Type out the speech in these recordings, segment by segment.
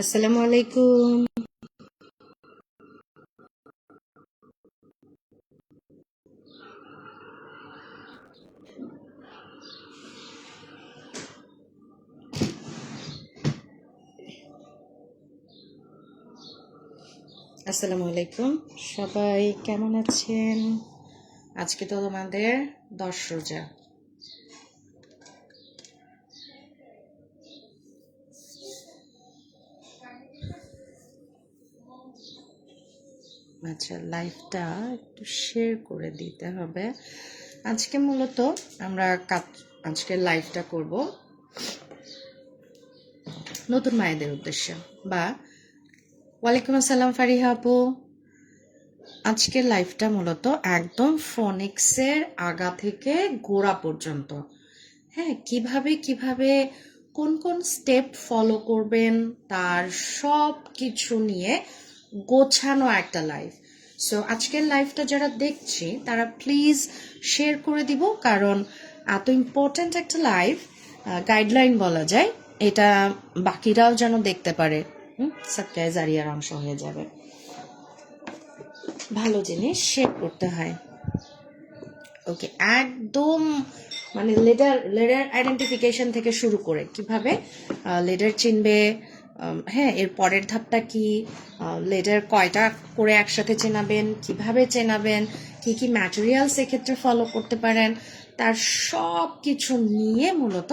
আসসালামু আলাইকুম। আসসালামু আলাইকুম। সবাই কেমন আছেন? আজকে তো তোমাদের 10 রোজা। আচ্ছা, লাইভটা একটু শেয়ার করে দিতে হবে। আজকে মূলত আমরা আজকে লাইভটা করব নতুন মায়েদের উদ্দেশ্যে। বা ওয়ালাইকুম আসসালাম ফারিহা আপু। আজকের লাইভটা মূলত একদম ফোনিক্সের আগা থেকে গোড়া পর্যন্ত, হ্যাঁ, কিভাবে কিভাবে কোন কোন স্টেপ ফলো করবেন তার সব কিছু নিয়ে গোছানো একটা লাইভ। সো আজকের লাইভটা যারা দেখছি তারা প্লিজ শেয়ার করে দিব, কারণ এত ইম্পর্ট্যান্ট একটা লাইভ, গাইডলাইন বলা যায়, এটা বাকিরাও যেন দেখতে পারে। সাবস্ক্রাইব জারিয়ার অংশ হয়ে যাবে। ভালো জিনিস শেয়ার করতে হয়। ওকে, একদম মানে লেডার আইডেন্টিফিকেশন থেকে শুরু করে কিভাবে লেডার চিনবে, হ্যাঁ, এর পরের ধাপটা কি, লেডার কয়টা করে একসাথে চেনাবেন, কিভাবে চেনাবেন, কি কি ম্যাটেরিয়ালস এক্ষেত্রে ফলো করতে পারেন, তার সব কিছু নিয়ে মূলত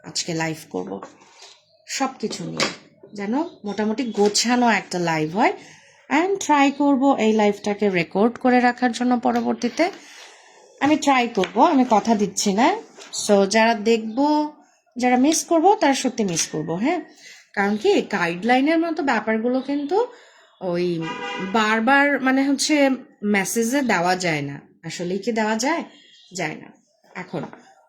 আজকে লাইভ করব। সব কিছু নিয়ে যেন মোটামুটি গোছানো একটা লাইভ হয়। অ্যান্ড ট্রাই করব এই লাইভটাকে রেকর্ড করে রাখার জন্য পরবর্তীতে। আমি ট্রাই করব, আমি কথা দিচ্ছি না। সো যারা দেখবো, যারা মিস করব তারা সত্যি মিস করব, হ্যাঁ। কারণ কি, গাইডলাইনের মতো ব্যাপারগুলো কিন্তু ওই বারবার মানে হচ্ছে মেসেজে দেওয়া যায় না। আসলেই কি দেওয়া যায়? যায় না। এখন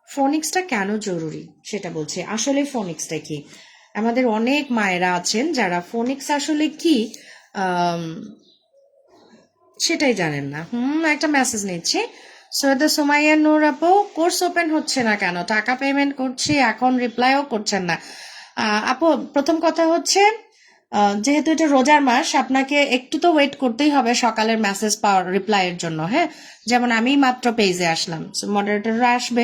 ফোনিক্সটা কেন জরুরি সেটা বলছি। আসলে ফোনিক্সটা কি, আমাদের অনেক মায়েরা আছেন যারা ফোনিক্স আসলে কি সেটাই জানেন না। একটা মেসেজ নিচ্ছি। সৈয়দা সুমাইয়া নূর আপু, কোর্স ওপেন হচ্ছে না কেন? টাকা পেমেন্ট করছি, এখন রিপ্লাইও করছেন না। আপু, প্রথম কথা হচ্ছে, যেহেতু এটা রোজার মাস, আপনাকে একটু তো ওয়েট করতেই হবে সকালের মেসেজ পাওয়ার রিপ্লাইয়ের জন্য, হ্যাঁ। যেমন আমি মাত্র পেজে আসলাম, মডারেটররা আসবে,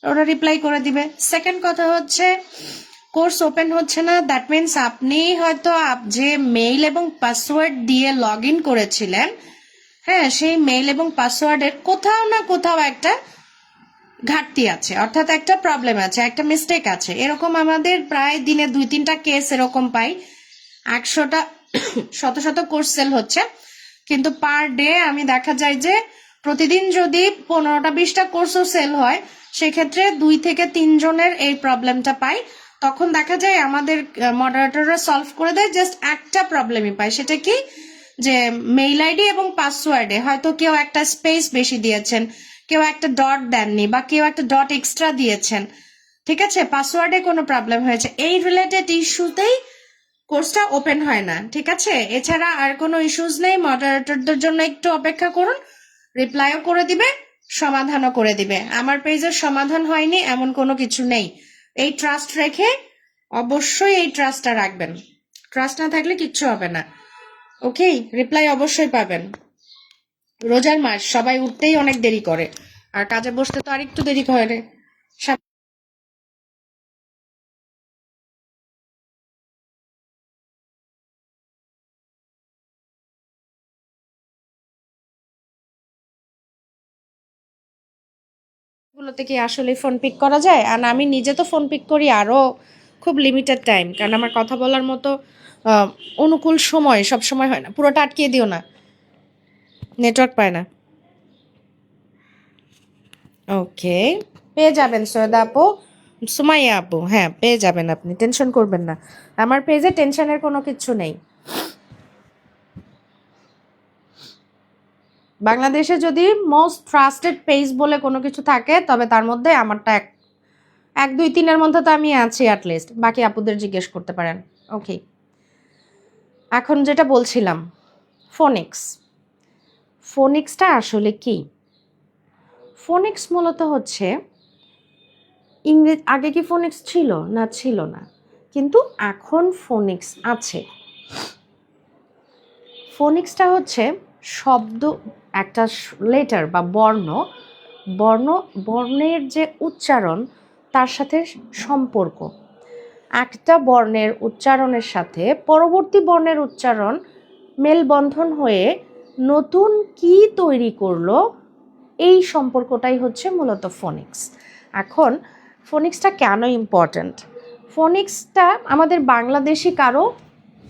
ওরা রিপ্লাই করে দিবে। সেকেন্ড কথা হচ্ছে, কোর্স ওপেন হচ্ছে না, দ্যাট মিনস আপনি হয়তো যে মেইল এবং পাসওয়ার্ড দিয়ে লগ ইন করেছিলেন, হ্যাঁ, সেই মেইল এবং পাসওয়ার্ডের কোথাও না কোথাও একটা ঘাটতি আছে, অর্থাৎ একটা প্রবলেম আছে, একটা মিস্টেক আছে। এরকম আমাদের প্রায় দিনে 2-3টা কেস এরকম পাই। 100টা শত শত কোর্স সেল হচ্ছে, কিন্তু পার ডে আমি দেখা যায় যে প্রতিদিন যদি 15টা-20টা কোর্সও সেল হয়, সেক্ষেত্রে 2 থেকে 3 জনের এই প্রবলেমটা পাই। তখন দেখা যায় আমাদের মডারেটররা সলভ করে দেয়, জাস্ট একটা প্রবলেমই পায়। সেটা কি, যে মেইল আইডি এবং পাসওয়ার্ডে হয়তো কেউ একটা স্পেস বেশি দিয়েছেন, কেউ একটা ডট দেননি, বা কেউ একটা ডট এক্সট্রা দিয়েছেন, ঠিক আছে, পাসওয়ার্ডে কোনো প্রবলেম হয়েছে, এই রিলেটেড ইস্যুতেই কোর্সটা ওপেন হয় না, ঠিক আছে। এছাড়া আর কোনো ইস্যুস নেই। মডারেটরদের জন্য একটু অপেক্ষা করুন, রিপ্লাইও করে দিবে, সমাধানও করে দিবে। আমার পেজের সমাধান হয়নি এমন কোনো কিছু নেই। এই ট্রাস্ট রেখে অবশ্যই এই ট্রাস্টটা রাখবেন। ট্রাস্ট না থাকলে কিচ্ছু হবে না। ওকে, রিপ্লাই অবশ্যই পাবেন। রোজার মাস, সবাই উঠতেই অনেক দেরি করে, আর কাজে বসতে তো আরেকটু দেরি করে। গুলোতে কি আসলে ফোন পিক করা যায়? আর আমি নিজে তো ফোন পিক করি আরও খুব লিমিটেড টাইম, কারণ আমার কথা বলার মতো আহ, অনুকূল সময় সব সময় হয় না। পুরোটা আটকিয়ে দিও না, নেটওয়ার্ক পায় না। ওকে, পেয়ে যাবেন সৈয়দা আপু, সুমাইয়া আপু, হ্যাঁ পেয়ে যাবেন, আপনি টেনশন করবেন না। আমার পেজে টেনশনের কোনো কিছু নেই। বাংলাদেশে যদি মোস্ট ট্রাস্টেড পেজ বলে কোনো কিছু থাকে, তবে তার মধ্যে আমারটা এক 1, 2, 3-এর মধ্যে তো আমি আছি অ্যাটলিস্ট। বাকি আপুদের জিজ্ঞেস করতে পারেন। ওকে, এখন যেটা বলছিলাম, ফোনিক্স। ফোনিক্সটা আসলে কি? ফোনিক্স মূলত হচ্ছে ইংরেজি। আগে কি ফোনিক্স ছিল? না, ছিল না। কিন্তু এখন ফোনিক্স আছে। ফোনিক্সটা হচ্ছে শব্দ, একটা লেটার বা বর্ণের যে উচ্চারণ তার সাথে সম্পর্ক। একটা বর্ণের উচ্চারণের সাথে পরবর্তী বর্ণের উচ্চারণ মেলবন্ধন হয়ে নতুন কি তৈরি করলো, এই সম্পর্কটাই হচ্ছে মূলত ফোনিক্স। এখন ফোনিক্সটা কেন ইম্পর্ট্যান্ট? ফোনিক্সটা আমাদের বাংলাদেশি কারো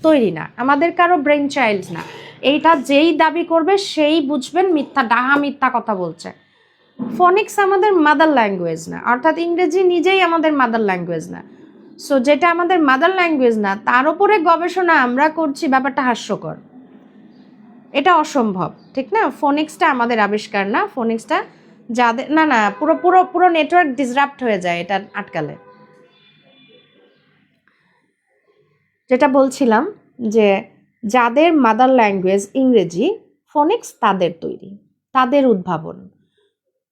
তৈরি না, আমাদের কারো ব্রেন চাইল্ড না। এইটা যেই দাবি করবে সেই বুঝবেন ডাহা মিথ্যা কথা বলছে। ফোনিক্স আমাদের মাদার ল্যাঙ্গুয়েজ না, অর্থাৎ ইংরেজি নিজেই আমাদের মাদার ল্যাঙ্গুয়েজ না। সো যেটা আমাদের মাদার ল্যাঙ্গুয়েজ না তার উপরে গবেষণা আমরা করছি, ব্যাপারটা হাস্যকর, এটা অসম্ভব, ঠিক না? ফোনিক্সটা আমাদের আবিষ্কার না, ফোনিক্সটা যাদের না পুরো পুরো পুরো নেটওয়ার্ক ডিসরাপ্ট হয়ে যায় এটা আটকালে। যেটা বলছিলাম যে যাদের মাদার ল্যাঙ্গুয়েজ ইংরেজি, ফোনিক্স তাদের তৈরি, তাদের উদ্ভাবন,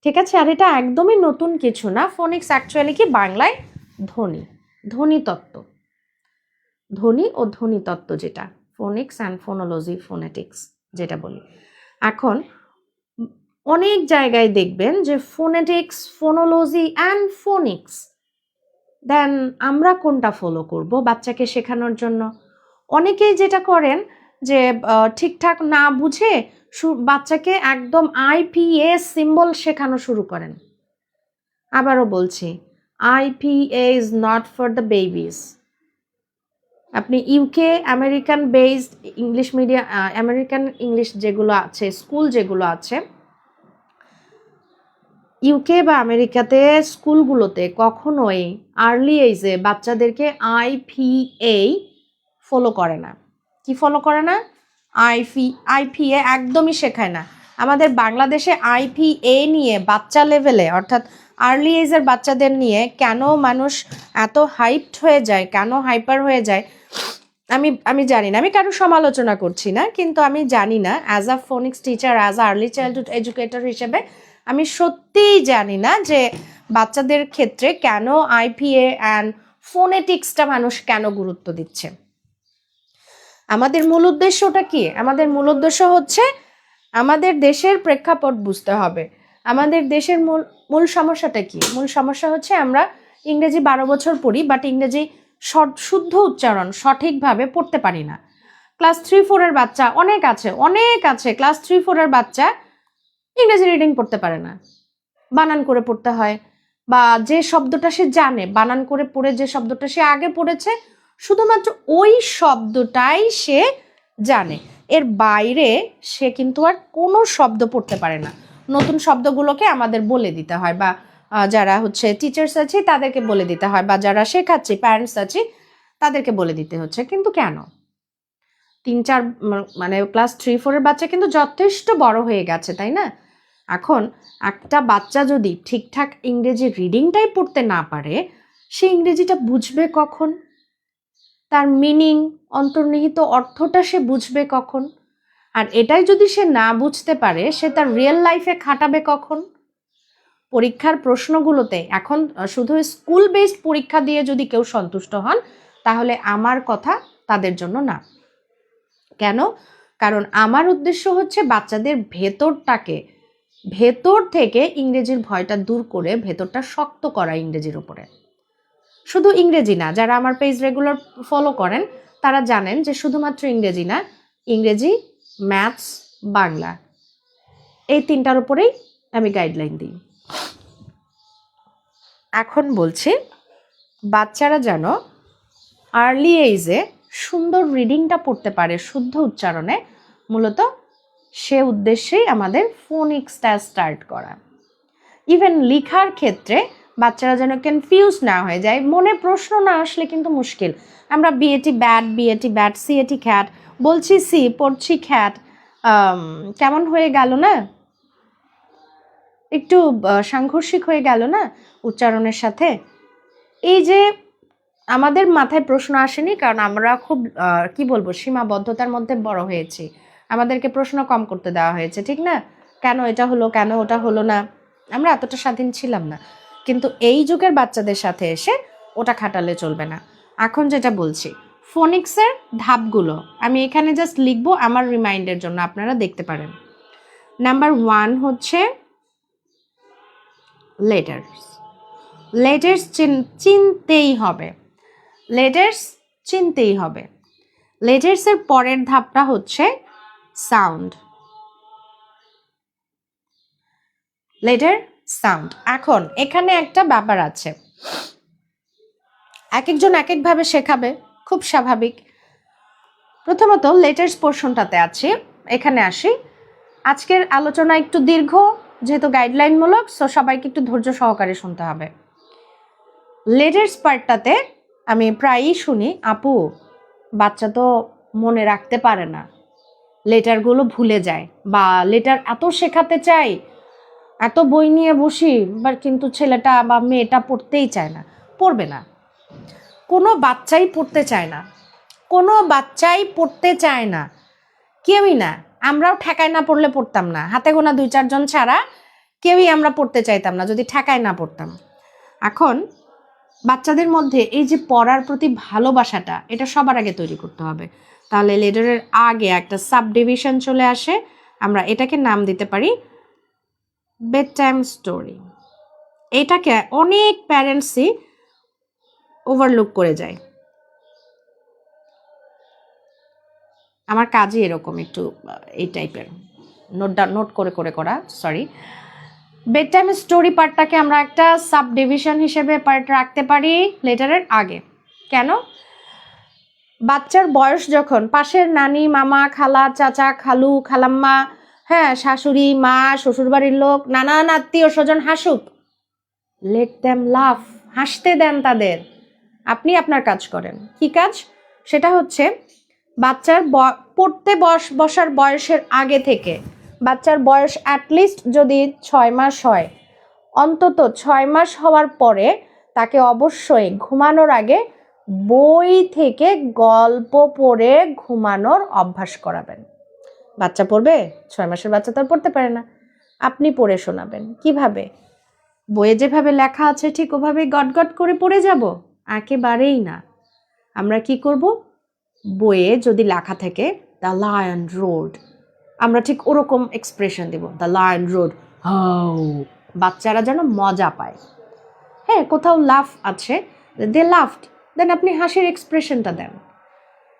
ঠিক আছে? আর এটা একদমই নতুন কিছু না। ফোনিক্স অ্যাকচুয়ালি কি বাংলায় ধ্বনিতত্ত্ব, ধ্বনি ও ধ্বনিতত্ত্ব, যেটা ফোনিক্স অ্যান্ড ফোনোলজি, ফোনেটিক্স যেটা বলি। এখন অনেক জায়গায় দেখবেন যে ফোনেটিক্স, ফোনোলজি অ্যান্ড ফোনিক্স, দেন আমরা কোনটা ফলো করব বাচ্চাকে শেখানোর জন্য? অনেকেই যেটা করেন যে ঠিকঠাক না বুঝে বাচ্চাকে একদম IPA সিম্বল শেখানো শুরু করেন। আবারও বলছি, IPA is not for the babies. আপনি UK American based English medium, American English যেগুলো আছে, স্কুল যেগুলো আছে ইউকে বা আমেরিকাতে, স্কুলগুলোতে কখনোই আর্লি এজে বাচ্চাদেরকে IPA ফলো করে না। কি ফলো করে না? IPA একদমই শেখায় না। আমাদের বাংলাদেশে IPA নিয়ে বাচ্চা লেভেলে, অর্থাৎ আর্লি এজের বাচ্চাদের নিয়ে কেন মানুষ এত হাইপড হয়ে যায়, কেন হাইপার হয়ে যায়, আমি জানি না। আমি কারো সমালোচনা করছি না, কিন্তু আমি জানি না। As a Phoenix teacher, as a early childhood educator হিসেবে আমি সত্যিই জানি না যে বাচ্চাদের ক্ষেত্রে কেন IPA অ্যান্ড ফোনেটিক্সটা মানুষ কেন গুরুত্ব দিচ্ছে। আমাদের মূল উদ্দেশ্যটা কি? আমাদের মূল উদ্দেশ্য হচ্ছে আমাদের দেশের প্রেক্ষাপট বুঝতে হবে। আমাদের দেশের মূল সমস্যাটা কি? মূল সমস্যা হচ্ছে আমরা ইংরেজি 12 বছর পড়ি, বাট ইংরেজি শুদ্ধ উচ্চারণ সঠিকভাবে পড়তে পারি না। ক্লাস 3-4 এর বাচ্চা অনেক আছে, ক্লাস 3-4 এর বাচ্চা ইংরেজি রিডিং পড়তে পারে না, বানান করে পড়তে হয়, বা যে শব্দটা সে জানে বানান করে পড়ে, যে শব্দটা সে আগে পড়েছে শুধুমাত্র ওই শব্দটাই সে জানে, এর বাইরে সে কিন্তু আর কোনো শব্দ পড়তে পারে না। নতুন শব্দগুলোকে আমাদের বলে দিতে হয়, বা যারা হচ্ছে টিচার্স আছে তাদেরকে বলে দিতে হয়, বা যারা শেখাচ্ছে প্যারেন্টস আছে তাদেরকে বলে দিতে হচ্ছে। কিন্তু কেন? 3-4 মানে ক্লাস 3-4 এর বাচ্চা কিন্তু যথেষ্ট বড় হয়ে গেছে, তাই না? এখন একটা বাচ্চা যদি ঠিকঠাক ইংরেজি রিডিংটাই পড়তে না পারে, সে ইংরেজিটা বুঝবে কখন? তার মিনিং, অন্তর্নিহিত অর্থটা সে বুঝবে কখন? আর এটাই যদি সে না বুঝতে পারে, সে তার রিয়েল লাইফে খাটাবে কখন? পরীক্ষার প্রশ্নগুলোতে এখন শুধু স্কুল বেসড পরীক্ষা দিয়ে যদি কেউ সন্তুষ্ট হন, তাহলে আমার কথা তাদের জন্য না। কেন? কারণ আমার উদ্দেশ্য হচ্ছে বাচ্চাদের ভেতর থেকে ইংরেজির ভয়টা দূর করে ভেতরটা শক্ত করা ইংরেজির উপরে। শুধু ইংরেজি না, যারা আমার পেজ রেগুলার ফলো করেন তারা জানেন যে শুধুমাত্র ইংরেজি না, ইংরেজি, ম্যাথস, বাংলা, এই 3টার উপরেই আমি গাইডলাইন দিই। এখন বলছি, বাচ্চারা যেন আর্লি এজে সুন্দর রিডিংটা পড়তে পারে শুদ্ধ উচ্চারণে, মূলত সে উদ্দেশ্যেই আমাদের ফোনিক্সটা স্টার্ট করা। ইভেন লেখার ক্ষেত্রে বাচ্চারা যেন কনফিউজ না হয়ে যায়, মনে প্রশ্ন না আসলে কিন্তু মুশকিল। আমরা বিএটি ব্যাট, সিএটি খ্যাট বলছি, সি পড়ছি খ্যাট, কেমন হয়ে গেল না? একটু সাংঘর্ষিক হয়ে গেল না উচ্চারণের সাথে? এই যে আমাদের মাথায় প্রশ্ন আসেনি, কারণ আমরা খুব কি বলবো, সীমাবদ্ধতার মধ্যে বড় হয়েছি। আমাদেরকে প্রশ্ন কম করতে দেওয়া হয়েছে, ঠিক না? কেন এটা হলো, কেন ওটা হলো না, আমরা এতটা স্বাধীন ছিলাম না। কিন্তু এই যুগের বাচ্চাদের সাথে এসে ওটা খাটালে চলবে না। এখন যেটা বলছি, ফোনিক্সের ধাপগুলো আমি এখানে জাস্ট লিখবো আমার রিমাইন্ডের জন্য, আপনারা দেখতে পারেন। নাম্বার 1 হচ্ছে লেটার্স। লেটার্স চিনতেই হবে, লেটার্স চিনতেই হবে। লেটার্সের পরের ধাপটা হচ্ছে সাউন্ড, লেটার সাউন্ড। এখন এখানে একটা ব্যাপার আছে, এক একজন এক একভাবে শেখাবে, খুব স্বাভাবিক। প্রথমত লেটার্স পোর্শনটাতে আছে, এখানে আসি। আজকের আলোচনা একটু দীর্ঘ, যেহেতু গাইডলাইনমূলক, সো সবাইকে একটু ধৈর্য সহকারে শুনতে হবে। লেটার্স পার্টটাতে আমি প্রায়ই শুনি, আপু বাচ্চা তো মনে রাখতে পারে না, লেটারগুলো ভুলে যায়, বা লেটার এত শেখাতে চাই, এত বই নিয়ে বসি, বাট কিন্তু ছেলেটা বা মেয়েটা পড়তেই চায় না। পড়বে না, কোনো বাচ্চাই পড়তে চায় না, কোনো বাচ্চাই পড়তে চায় না, কেউই না। আমরাও ঠেকায় না পড়লে পড়তাম না, হাতে গোনা 2-4 জন ছাড়া কেউই আমরা পড়তে চাইতাম না যদি ঠেকায় না পড়তাম। এখন বাচ্চাদের মধ্যে এই যে পড়ার প্রতি ভালোবাসাটা, এটা সবার আগে তৈরি করতে হবে। তাহলে লেটারের আগে একটা সাব ডিভিশন চলে আসে, আমরা এটাকে নাম দিতে পারি বেড টাইম স্টোরি। এটাকে অনেক প্যারেন্টসই ওভারলুক করে যায়। আমার কাজই এরকম একটু এই টাইপের, নোট করে করে করা, সরি। বেড টাইম স্টোরি পার্টটাকে আমরা একটা সাব ডিভিশন হিসেবে পার্ট রাখতে পারি লেটারের আগে। কেন? বাচ্চার বয়স যখন, পাশের নানি, মামা, খালা, চাচা, খালু, খালাম্মা, হ্যাঁ, শাশুড়ি, মা, শ্বশুরবাড়ির লোক, নানান আত্মীয় স্বজন হাসুক, লেট দ্যাম লাফ, হাসতে দেন তাদের। আপনি আপনার কাজ করেন। কি কাজ? সেটা হচ্ছে বাচ্চার পড়তে বসার বয়সের আগে থেকে, বাচ্চার বয়স অ্যাটলিস্ট যদি 6 মাস হয়, অন্তত 6 মাস হওয়ার পরে তাকে অবশ্যই ঘুমানোর আগে বই থেকে গল্প পড়ে ঘুমানোর অভ্যাস করাবেন। বাচ্চা পড়বে? 6 মাসের বাচ্চা তো আর পড়তে পারে না, আপনি পড়ে শোনাবেন। কিভাবে? বইয়ে যেভাবে লেখা আছে ঠিক ওভাবে গট গট করে পড়ে যাব? একেবারেই না। আমরা কি করব? বইয়ে যদি লেখা থাকে দ্য লায়ন রোড, আমরা ঠিক ওরকম এক্সপ্রেশন দিব, দ্য লায়ন রোড হাউ, বাচ্চারা যেন মজা পায়। হ্যাঁ, কোথাও লাফ আছে, দে লাফড, দেন আপনি হাসির এক্সপ্রেশনটা দেন।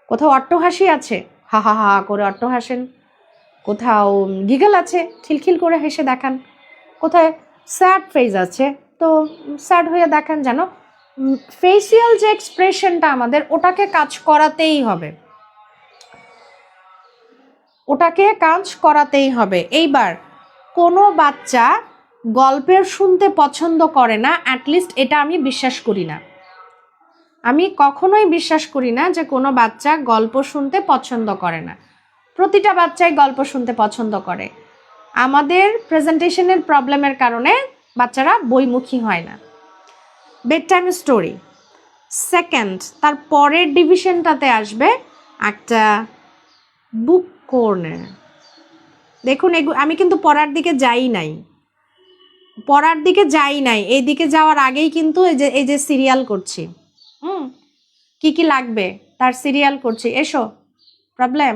কোথাও অট্টহাসি আছে, হা হা হা করে অট্টহাসেন। কোথাও গিগল আছে, খিলখিল করে হেসে দেখান। কোথায় স্যাড ফেস আছে, তো স্যাড হয়ে দেখান। যেন ফেসিয়াল যে এক্সপ্রেশনটা আমাদের, ওটাকে কাজ করাতেই হবে, ওটাকে কাজ করাতেই হবে। এইবার কোনো বাচ্চা গল্পের শুনতে পছন্দ করে না, অ্যাটলিস্ট এটা আমি বিশ্বাস করি না। আমি কখনোই বিশ্বাস করি না যে কোনো বাচ্চা গল্প শুনতে পছন্দ করে না। প্রতিটা বাচ্চাই গল্প শুনতে পছন্দ করে। আমাদের প্রেজেন্টেশনের প্রবলেমের কারণে বাচ্চারা বইমুখী হয় না। বেড টাইম স্টোরি সেকেন্ড, তার পরের ডিভিশনটাতে আসবে একটা বুক কর্নার। দেখুন, আমি কিন্তু পড়ার দিকে যাই নাই, এই দিকে যাওয়ার আগেই কিন্তু এই যে সিরিয়াল করছি, কি লাগবে তার সিরিয়াল করছি। এসো, প্রবলেম,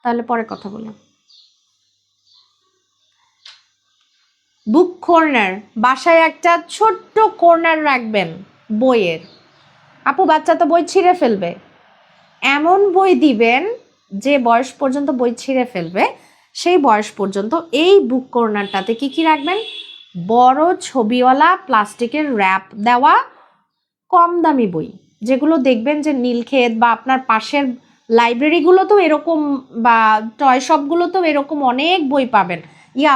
তাহলে পরে কথা বলি। বুক কর্নার, বাসায় একটা ছোট্ট কর্নার রাখবেন বইয়ের। আপু বাচ্চা তো বই ছিঁড়ে ফেলবে, এমন বই দিবেন যে বয়স পর্যন্ত বই ছিঁড়ে ফেলবে, সেই বয়স পর্যন্ত এই বুক কর্নারটাতে কি রাখবেন? বড় ছবিওয়ালা প্লাস্টিকের র্যাপ দেওয়া কম দামি বই, যেগুলো দেখবেন যে নীলক্ষেত বা আপনার পাশের লাইব্রেরিগুলোতেও এরকম, বা টয় শপগুলোতেও এরকম অনেক বই পাবেন।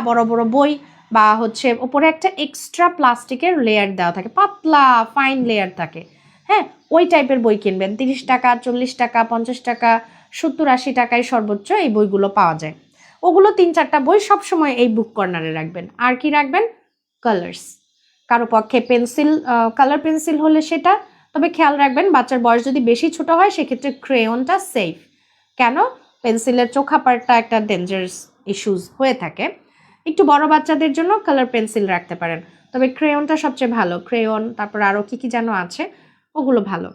বড় বড় বই, বা হচ্ছে ওপরে একটা এক্সট্রা প্লাস্টিকের লেয়ার দেওয়া থাকে, পাতলা ফাইন লেয়ার থাকে। হ্যাঁ, ওই টাইপের বই কিনবেন। 30 টাকা, 40 টাকা, 50 টাকা, 70-80 টাকায় সর্বোচ্চ এই বইগুলো পাওয়া যায়। ওগুলো 3-4টা বই সবসময় এই বুক কর্নারে রাখবেন। আর কি রাখবেন? কালার্স, কারো পক্ষে পেন্সিল, কালার পেন্সিল হলে সেটা। তবে খেয়াল রাখবেন, বাচ্চার বয়স যদি বেশি ছোট হয় সেক্ষেত্রে ক্রেয়নটা সেফ। কেন? পেন্সিলের চোখা পার্টটা একটা ডেঞ্জারাস ইস্যুস হয়ে থাকে। একটু বড় বাচ্চাদের জন্য কালার পেন্সিল রাখতে পারেন, তবে ক্রেয়নটা সবচেয়ে ভালো। ক্রেয়ন, তারপর আরও কি যেন আছে, ওগুলো ভালো।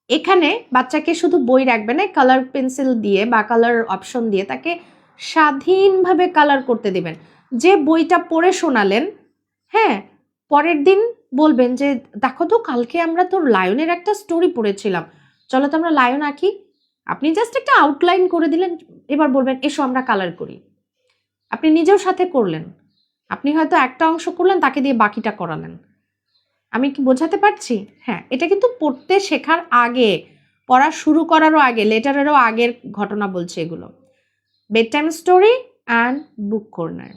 এখানে বাচ্চাকে শুধু বই রাখবে না, কালার পেন্সিল দিয়ে বা কালার অপশন দিয়ে তাকে স্বাধীনভাবে কালার করতে দিবেন। যে বইটা পড়ে শোনালেন, হ্যাঁ, পরের দিন বলবেন যে দেখো তো কালকে আমরা তো লায়নের একটা স্টোরি পড়েছিলাম, চলো তো আমরা লায়ন আঁকি। আপনি জাস্ট একটা আউটলাইন করে দিলেন, এবার বলবেন এসো আমরা কালার করি। আপনি নিজেও সাথে করলেন, আপনি হয়তো একটা অংশ করলেন, তাকে দিয়ে বাকিটা করালেন। আমি কি বোঝাতে পারছি? হ্যাঁ, এটা কিন্তু পড়তে শেখার আগে, পড়া শুরু করারও আগে, লেটারেরও আগের ঘটনা বলছে এগুলো। Bed time story and book corner.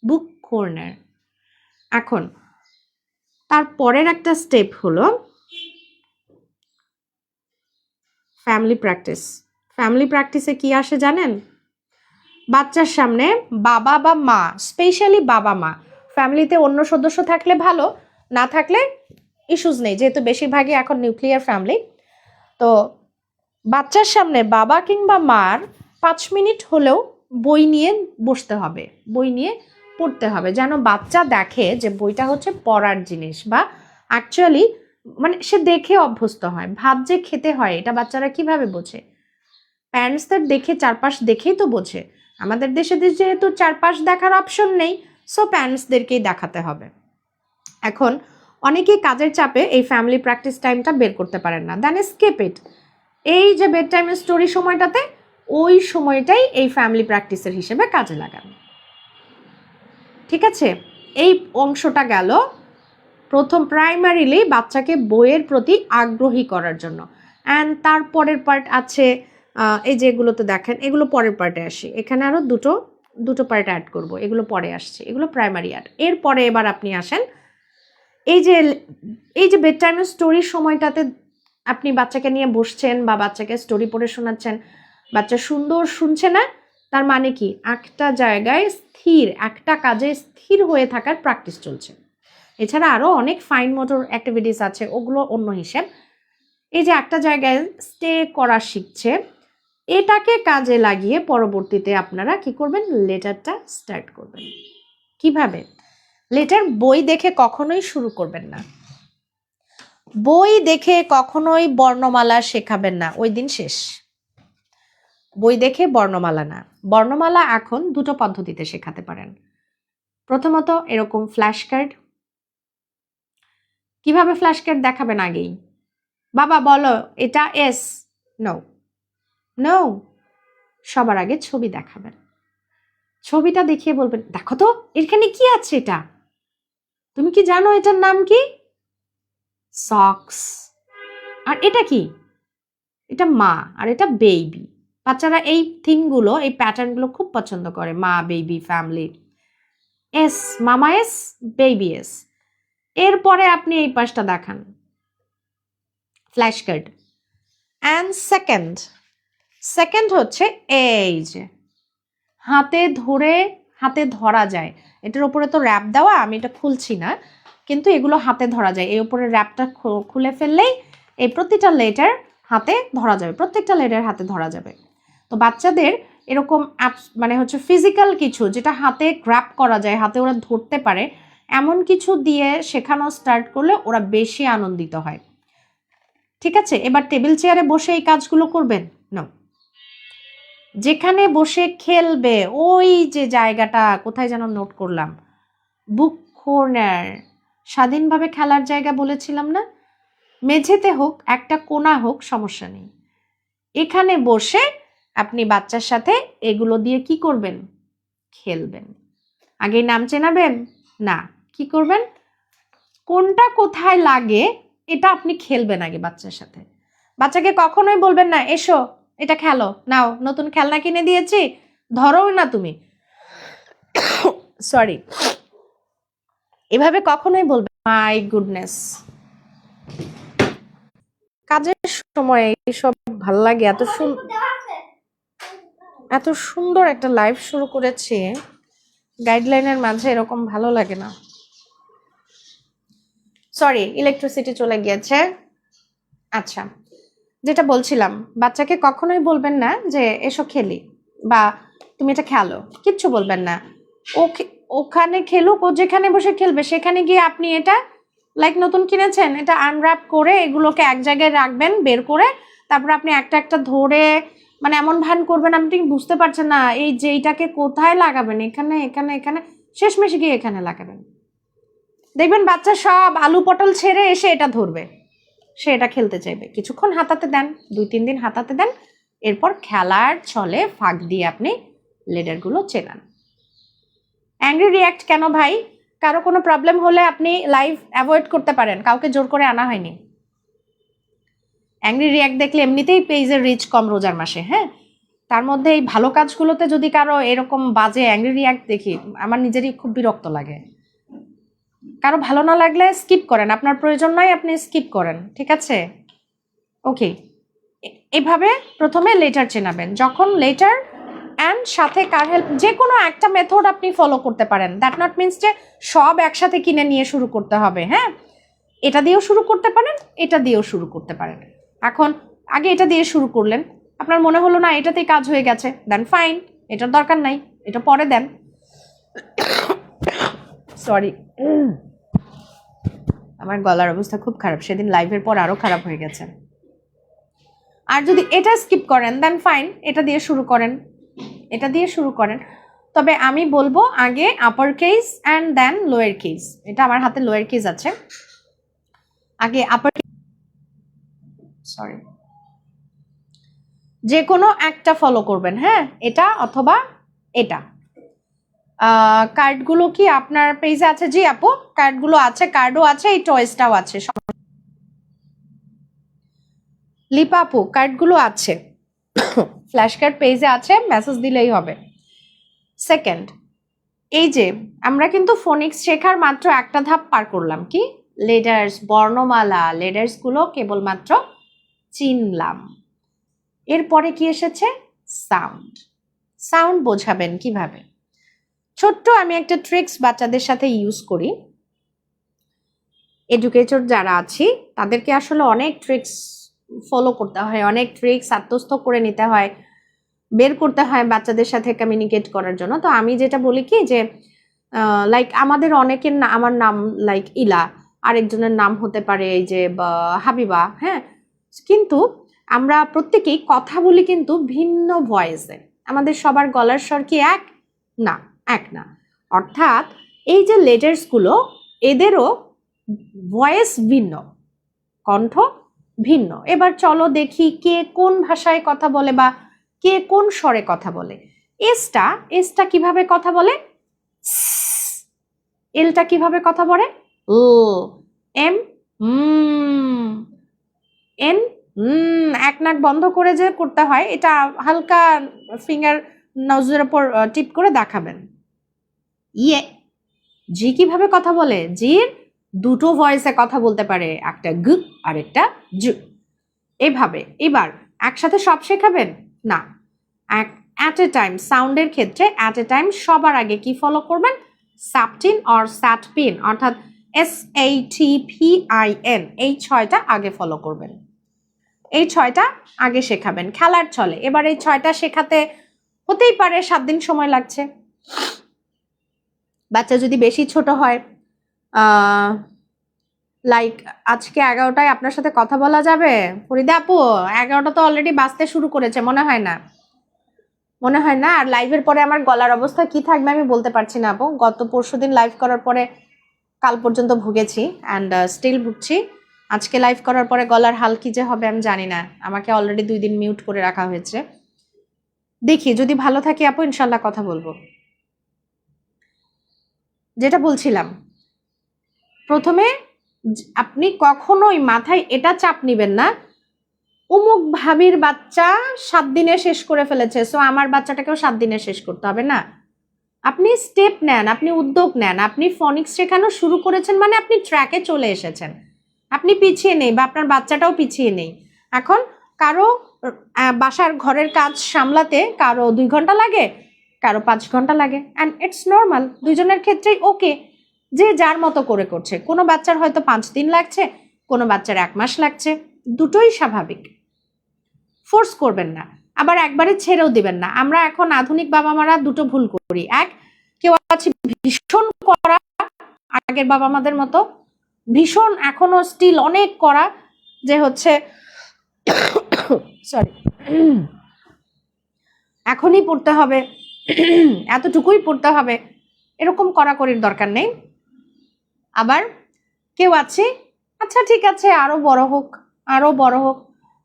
Book corner. এখন তারপরের একটা স্টেপ হলো ফ্যামিলি প্র্যাকটিস। ফ্যামিলি প্র্যাকটিসে কি আসে জানেন? বাচ্চার সামনে বাবা বা মা, স্পেশালি বাবা মা, ফ্যামিলিতে অন্য সদস্য থাকলে ভালো, না থাকলে ইস্যুস নেই, যেহেতু বেশিরভাগই এখন নিউক্লিয়ার ফ্যামিলি। তো বাচ্চার সামনে বাবা কিংবা মার 5 মিনিট হলেও বই নিয়ে বসতে হবে, বই নিয়ে পড়তে হবে, যেন বাচ্চা দেখে যে বইটা হচ্ছে পড়ার জিনিস, বা অ্যাকচুয়ালি মানে সে দেখে অভ্যস্ত হয়। ভাত যে খেতে হয় এটা বাচ্চারা কিভাবে বোঝে? প্যারেন্টসদের দেখে, চারপাশ দেখেই তো বোঝে। আমাদের দেশে যেহেতু চারপাশ দেখার অপশন নেই, সো প্যারেন্টসদেরকেই দেখাতে হবে। এখন অনেকেই কাজের চাপে এই ফ্যামিলি প্র্যাকটিস টাইমটা বের করতে পারেন না, দেন স্কিপ ইট। এই যে বেড টাইম স্টোরি সময়টাতে, ওই সময়টাই এই ফ্যামিলি প্র্যাকটিসের হিসেবে কাজে লাগান। ঠিক আছে, এই অংশটা গেল প্রথম প্রাইমারিলি বাচ্চাকে বইয়ের প্রতি আগ্রহী করার জন্য। অ্যান্ড তারপরের পার্ট আছে, এই যেগুলোতে দেখেন এগুলো পরের পার্টে আসি, এখানে আরও দুটো পার্ট অ্যাড করব, এগুলো পরে আসছে, এগুলো প্রাইমারি অ্যাড। এরপরে এবার আপনি আসেন এই যে বেড টাইমের স্টোরির সময়টাতে আপনি বাচ্চাকে নিয়ে বসছেন বা বাচ্চাকে স্টোরি পড়ে শোনাচ্ছেন, বাচ্চা সুন্দর শুনছে না, তার মানে কি একটা জায়গায় স্থির, একটা কাজে স্থির হয়ে থাকার প্র্যাকটিস চলছে। এছাড়া আরও অনেক ফাইন মোটর অ্যাক্টিভিটিস আছে, ওগুলো অন্য হিসেব। এই যে একটা জায়গায় স্টে করা শিখছে, এটাকে কাজে লাগিয়ে পরবর্তীতে আপনারা কি করবেন? লেটারটা স্টার্ট করবেন। কিভাবে? লেটার বই দেখে কখনোই শুরু করবেন না, বই দেখে কখনোই বর্ণমালা শেখাবেন না, ওই দিন শেষ। বই দেখে বর্ণমালা না, বর্ণমালা এখন দুটো পদ্ধতিতে শেখাতে পারেন। প্রথমত এরকম ফ্ল্যাশ কার্ড। কিভাবে ফ্ল্যাশ কার্ড দেখাবেন? আগেই বাবা বলো এটা এস, নো নো, সবার আগে ছবি দেখাবেন। ছবিটা দেখিয়ে বলবেন দেখো তো এখানে কি আছে, এটা তুমি কি জানো এটার নাম কি? সক্স। আর এটা কি? এটা মা, আর এটা বেবি। বাচ্চারা এই থিমগুলো, এই প্যাটার্নগুলো খুব পছন্দ করে, মা, বেবি, ফ্যামিলি। এস, মামা এস, বেবি এস। এরপরে আপনি এই পাশটা দেখান, ফ্ল্যাশ কার্ড। অ্যান্ড সেকেন্ড হচ্ছে এই যে হাতে ধরা যায়, এটার উপরে তো র্যাপ দেওয়া, আমি এটা খুলছি না, কিন্তু এগুলো হাতে ধরা যায়। এই উপরে র্যাপটা খুলে ফেললেই এই প্রতিটা লেটার হাতে ধরা যাবে, প্রত্যেকটা লেটার হাতে ধরা যাবে। তো বাচ্চাদের এরকম মানে হচ্ছে ফিজিক্যাল কিছু, যেটা হাতে গ্র্যাপ করা যায়, হাতে ওরা ধরতে পারে, এমন কিছু দিয়ে শেখানো স্টার্ট করলে ওরা বেশি আনন্দিত হয়। ঠিক আছে, এবার টেবিল চেয়ারে বসে এই কাজগুলো করবেন না, যেখানে বসে খেলবে, ওই যে জায়গাটা কোথায় যেন নোট করলাম, বুক কর্নার, স্বাধীনভাবে খেলার জায়গা বলেছিলাম না? মেঝেতে হোক, একটা কোণা হোক, সমস্যা নেই, এখানে বসে আপনি বাচ্চার সাথে এগুলো দিয়ে কি করবেন? খেলবেন। আগে নাম চেনাবেন না, কি করবেন? কোনটা কোথায় লাগে এটা আপনি খেলবেন আগে বাচ্চার সাথে। বাচ্চাকে কখনোই বলবেন না এসো এটা খেলো, নাও নতুন খেলনা কিনে দিয়েছি ধরো না তুমি, সরি, এভাবে কখনোই বলবেন। মাই গুডনেস, কাজের সময় এইসব ভাল লাগে। এত সুন্দর একটা লাইভ শুরু করেছি, গাইডলাইনের মাঝে এরকম ভালো লাগে না। সরি, ইলেকট্রিসিটি চলে গিয়েছে। আচ্ছা, যেটা বলছিলাম, বাচ্চাকে কখনোই বলবেন না যে এসো খেলি বা তুমি এটা খেলো, কিচ্ছু বলবেন না। ওখানে খেলুক, ও যেখানে বসে খেলবে সেখানে গিয়ে আপনি এটা লাইক নতুন কিনেছেন, এটা আনর্যাপ করে এগুলোকে এক জায়গায় রাখবেন বের করে, তারপর আপনি একটা একটা ধরে মানে এমন ভান করবেন আপনি বুঝতে পারছেন না এই যে এইটাকে কোথায় লাগাবেন, এখানে এখানে এখানে, শেষমেশ গিয়ে এখানে লাগাবেন। দেখবেন বাচ্চা সব আলু পটল ছেড়ে এসে এটা ধরবে, সে এটা খেলতে চাইবে। কিছুক্ষণ হাতাতে দেন, 2-3 দিন হাতাতে দেন, এরপর খেলার ছলে ফাঁক দিয়ে আপনি লেডারগুলো চেনান। অ্যাংরি রিয়াক্ট কেন ভাই? কারো কোনো প্রবলেম হলে আপনি লাইভ অ্যাভয়েড করতে পারেন, কাউকে জোর করে আনা হয়নি। অ্যাংরি রিয়াক্ট দেখলে এমনিতেই পেজের রিচ কম রোজার মাসে, হ্যাঁ, তার মধ্যে এই ভালো কাজগুলোতে যদি কারো এরকম বাজে অ্যাংরি রিয়াক্ট দেখি আমার নিজেরই খুব বিরক্ত লাগে। কারো ভালো না লাগলে স্কিপ করেন, আপনার প্রয়োজন নয় আপনি স্কিপ করেন, ঠিক আছে? ওকে, এভাবে প্রথমে লেটার চেনাবেন। যখন লেটার অ্যান্ড সাথে কার হেল্প, যে কোনো একটা মেথড আপনি ফলো করতে পারেন। দ্যাট নট মিনস যে সব একসাথে কিনে নিয়ে শুরু করতে হবে, হ্যাঁ, এটা দিয়েও শুরু করতে পারেন, এটা দিয়েও শুরু করতে পারেন। এখন আগে এটা দিয়ে শুরু করলেন, আপনার মনে হলো না এটাতেই কাজ হয়ে গেছে, দেন ফাইন, এটার দরকার নাই, এটা পরে দেন। সরি, আমার গলার অবস্থা খুব খারাপ, সেদিন লাইভের পর আরো খারাপ হয়ে গেছে। আর যদি এটা স্কিপ করেন দেন ফাইন, এটা দিয়ে শুরু করেন, এটা দিয়ে শুরু করেন। তবে আমি বলবো আগে upper case and then lower case. এটা আমার হাতে লোয়ার কেস আছে, আগে আপার, সরি, যে কোনো একটা ফলো করবেন, হ্যাঁ, এটা অথবা এটা। কার্ডগুলো কি আপনার পেজে আছে? জি আপু, কার্ডগুলো আছে, কার্ডও আছে, এই টয়েসটাও আছে। লিপা আপু, কার্ডগুলো আছে, ফ্ল্যাশ কার্ড পেজে আছে, মেসেজ দিলেই হবে। সেকেন্ড, এই যে আমরা কিন্তু ফোনিক্স শেখার মাত্র একটা ধাপ পার করলাম, কি লেটার্স, বর্ণমালা, লেটার্সগুলো কেবলমাত্র চিনলাম। এরপরে কি এসেছে? সাউন্ড। সাউন্ড বোঝাবেন কিভাবে? ছোট্ট আমি একটা ট্রিক্স বাচ্চাদের সাথে ইউজ করি। এডুকেটর যারা আছি তাদেরকে আসলে অনেক ট্রিক্স ফলো করতে হয়, অনেক ট্রিক্স আত্মস্থ করে নিতে হয়, বের করতে হয় বাচ্চাদের সাথে কমিউনিকেট করার জন্য। তো আমি যেটা বলি কি যে লাইক আমাদের অনেকের আমার নাম লাইক ইলা, আরেকজনের নাম হতে পারে এই যে হাবিবা, হ্যাঁ, কিন্তু আমরা প্রত্যেকেই কথা বলি কিন্তু ভিন্ন ভয়েসে। আমাদের সবার গলার স্বর কি এক না? এক না। অর্থাৎ এই যে লেটার্সগুলো, এদেরও ভয়েস ভিন্ন, কণ্ঠ ভিন্ন। এবার চলো দেখি কে কোন ভাষায় কথা বলে বা কে কোন স্বরে কথা বলে। এসটা কিভাবে কথা বলে? এলটা কিভাবে কথা বলে? ও। এম এন এক নাক বন্ধ করে যে করতে হয়, এটা হালকা ফিঙ্গার নজের উপর টিপ করে দেখাবেন। ইয়ে। জি কিভাবে কথা বলে? জির দুটো ভয়েসে কথা বলতে পারে, একটা গু আর একটা জু, এভাবে। এবার একসাথে সব শেখাবেন না, অ্যাট এ টাইম। সাউন্ডের ক্ষেত্রে অ্যাট এ টাইম সবার আগে কি ফলো করবেন? সাপটিন অর স্যাটপিন, অর্থাৎ SATPIN, এই 6টা আগে ফলো করবেন, এই 6টা আগে শেখাবেন খেলার ছলে। এবার এই 6টা শেখাতে হতেই পারে 7 দিন সময় লাগছে। বাচ্চা যদি বেশি ছোট হয়, লাইক আজকে 11টায় আপনার সাথে কথা বলা যাবে? ফরিদা আপু, 11টা তো অলরেডি বাজতে শুরু করেছে, মনে হয় না, মনে হয় না। আর লাইভের পরে আমার গলার অবস্থা কি থাকবে আমি বলতে পারছি না আপু। গত পরশুদিন লাইভ করার পরে কাল পর্যন্ত ভুগেছি অ্যান্ড স্টিল ভুগছি। আজকে লাইভ করার পরে গলার হাল কি যে হবে আমি জানি না। আমাকে অলরেডি 2 দিন মিউট করে রাখা হয়েছে। দেখি যদি ভালো থাকি আপু ইনশাল্লাহ কথা বলবো। যেটা বলছিলাম, প্রথমে আপনি কখনোই মাথায় এটা চাপ নিবেন না অমুক ভাবির বাচ্চা 7 দিনে শেষ করে ফেলেছে, সো আমার বাচ্চাটাকেও 7 দিনে শেষ করতে হবে না। আপনি স্টেপ নেন, আপনি উদ্যোগ নেন, আপনি ফনিক্স শেখানো শুরু করেছেন মানে আপনি ট্র্যাকে চলে এসেছেন, আপনি পিছিয়ে নেই বা আপনার বাচ্চাটাও পিছিয়ে নেই। এখন কারো বাসার ঘরের কাজ সামলাতে কারো 2 ঘন্টা লাগে, কারো 5 ঘন্টা লাগে, অ্যান্ড ইটস নর্মাল, দুজনের ক্ষেত্রেই ওকে, যে যার মতো করে করছে। কোনো বাচ্চার হয়তো 5 দিন লাগছে, কোনো বাচ্চার 1 মাস লাগছে, দুটোই স্বাভাবিক। ফোর্স করবেন না, আবার একবারে ছেড়েও দিবেন না। আমরা এখন আধুনিক বাবা মারা দুটো ভুল করি। এক, কেউ আছে ভীষণ করা আগের বাবা মাদের মতো, ভীষণ এখনো স্টিল অনেক করা, যে হচ্ছে সরি এখনই পড়তে হবে, এতটুকুই পড়তে হবে, এরকম কড়াকড়ির দরকার নেই। আবার কেউ আছে, আচ্ছা ঠিক আছে আরো বড় হোক, আরো বড় হোক,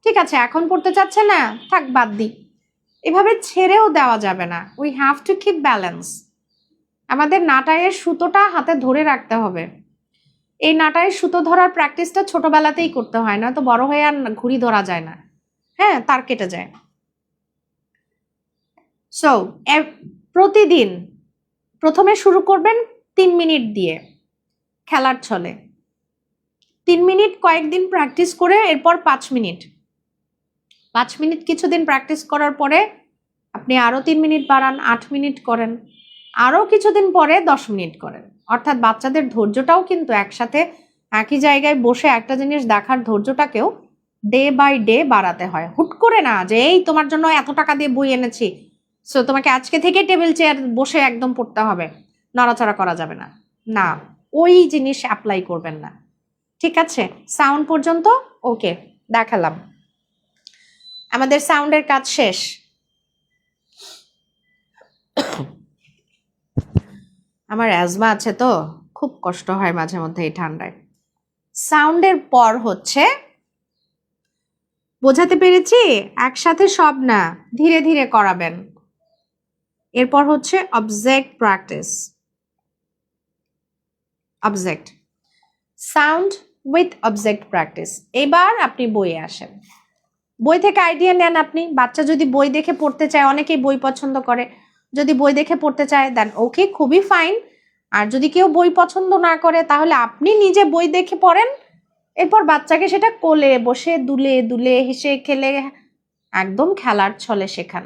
ঠিক আছে এখন পড়তে চাচ্ছে না, থাক বাদ দি, এভাবে ছেড়েও দেওয়া যাবে না। We have to keep balance. আমাদের নাটাইয়ের সুতোটা হাতে ধরে রাখতে হবে। এই নাটাইয়ের সুতো ধরার প্র্যাকটিসটা ছোটবেলাতেই করতে হয়, না তো বড় হয়ে আর ঘুড়ি ধরা যায় না, হ্যাঁ তার কেটে যায়। সো প্রতিদিন প্রথমে শুরু করবেন 3 মিনিট দিয়ে খেলার ছলে, 3 মিনিট কয়েকদিন প্র্যাকটিস করে এরপর 5 মিনিট, 5 মিনিট কিছুদিন প্র্যাকটিস করার পরে আপনি আরো 3 মিনিট বাড়ান, 8 মিনিট করেন, আরো কিছুদিন পরে 10 মিনিট করেন। অর্থাৎ বাচ্চাদের ধৈর্যটাও কিন্তু একসাথে একই জায়গায় বসে একটা জিনিস দেখার ধৈর্যটাকেও ডে বাই ডে বাড়াতে হয়। হুট করে না যে এই তোমার জন্য এত টাকা দিয়ে বই এনেছি, সো তোমাকে আজকে থেকে টেবিল চেয়ার বসে একদম পড়তে হবে, নড়াচড়া করা যাবে না, না ওই জিনিস অ্যাপ্লাই করবেন না। ঠিক আছে, সাউন্ড পর্যন্ত ওকে দেখালাম, আমাদের সাউন্ডের কাজ শেষ। আমার অ্যাজমা আছে তো খুব কষ্ট হয় মাঝে মধ্যে এই ঠান্ডায়। সাউন্ডের পর হচ্ছে, বোঝাতে পেরেছি? একসাথে সব না, ধীরে ধীরে করাবেন। এরপর হচ্ছে object practice, object, sound with object practice. এবার আপনি বইয়ে আসেন, বই থেকে আইডিয়া নেন। আপনি বাচ্চা যদি বই দেখে পড়তে চায়, অনেকেই বই পছন্দ করে, যদি বই দেখে পড়তে চায় দেন ওকে, খুবই ফাইন। আর যদি কেউ বই পছন্দ না করে তাহলে আপনি নিজে বই দেখে পড়েন, এরপর বাচ্চাকে সেটা কোলে বসে দুলে দুলে হেসে খেলে একদম খেলার ছলে শেখান।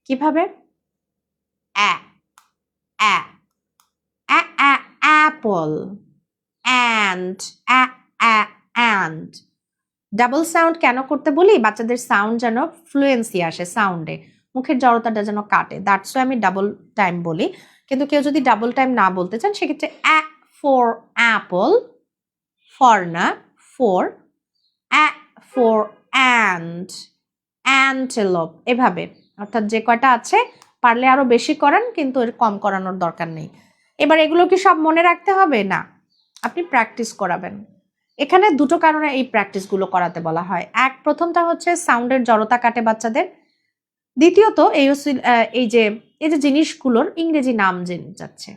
কিভাবে? অ্যাপল, অ্যান্ড ডাবল সাউন্ড কেন করতে বলি? বাচ্চাদের সাউন্ড যেন ফ্লুয়েন্সি আসে, সাউন্ডে মুখের জড়তাটা যেন কাটে, দ্যাটস আমি ডাবল টাইম বলি। কিন্তু কেউ যদি ডাবল টাইম না বলতে চান সেক্ষেত্রে ফর অ্যাপল, ফর না ফর, ফর অ্যান্টেলোপ, এভাবে। অর্থাৎ যে কয়টা আছে পারলে আরো বেশি করান, কিন্তু এর কম করানোর দরকার নেই। এবার এগুলো কি সব মনে রাখতে হবে? না, আপনি প্র্যাকটিস করাবেন। এখানে দুটো কারণে এই প্র্যাকটিসগুলো করাতে বলা হয়। প্রথমটা হচ্ছে সাউন্ডের জড়তা কাটে বাচ্চাদের, দ্বিতীয়ত এই যে জিনিসগুলোর ইংরেজি নাম জেনে যাচ্ছে,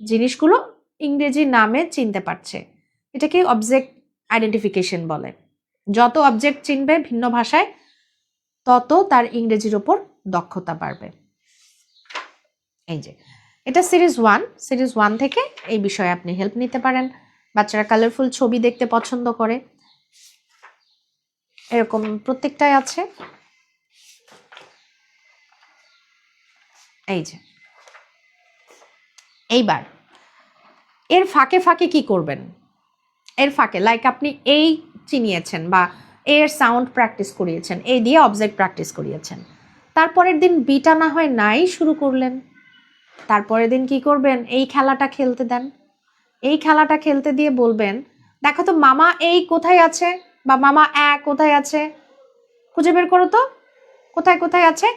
জিনিসগুলো ইংরেজি নামে চিনতে পারছে, এটাকে অবজেক্ট আইডেন্টিফিকেশন বলে। যত অবজেক্ট চিনবে ভিন্ন ভাষায় তত তার ইংরেজির ওপর দক্ষতা বাড়বে। এই যে এটা সিরিজ 1 থেকে এই বিষয়ে আপনি হেল্প নিতে পারেন। বাচ্চারা কালারফুল ছবি দেখতে পছন্দ করে, এরকম প্রত্যেকটাই আছে। এই যে এইবার এর ফাঁকে ফাঁকে কি করবেন? এর ফাঁকে লাইক আপনি এই চিনিয়েছেন বা এর সাউন্ড প্র্যাকটিস করিয়েছেন, এই দিয়ে অবজেক্ট প্র্যাকটিস করিয়েছেন, তারপরের দিন বিটা না হয় নাই শুরু করলেন, তারপরের দিন কি করবেন? এই খেলাটা খেলতে দেন। এই খেলাটা খেলতে দিয়ে বলবেন, দেখো তো মামা এই কোথায় আছে, বা মামা কোথায় আছে, খুঁজে বের করো তো কোথায় কোথায় আছে,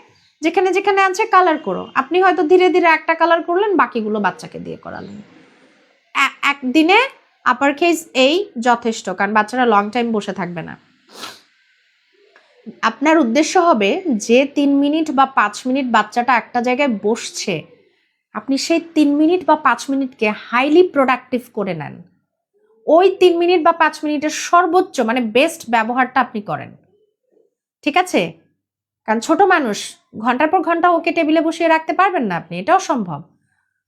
যেখানে যেখানে আছে কালার করো। আপনি হয়তো ধীরে ধীরে একটা কালার করলেন, বাকিগুলো বাচ্চাকে দিয়ে করালেন। একদিনে আপার কেস এই যথেষ্ট, কারণ বাচ্চারা লং টাইম বসে থাকবে না। আপনার উদ্দেশ্য হবে যে 3 মিনিট বা 5 মিনিট বাচ্চাটা একটা জায়গায় বসছে, আপনি সেই 3 মিনিট বা 5 মিনিটকে হাইলি প্রোডাক্টিভ করে নেন। ওই 3 মিনিট বা 5 মিনিটের সর্বোচ্চ মানে বেস্ট ব্যবহারটা আপনি করেন। ঠিক আছে? কারণ ছোট মানুষ, ঘন্টার পর ঘন্টা ওকে টেবিলে বসিয়ে রাখতে পারবেন না আপনি, এটাও সম্ভব।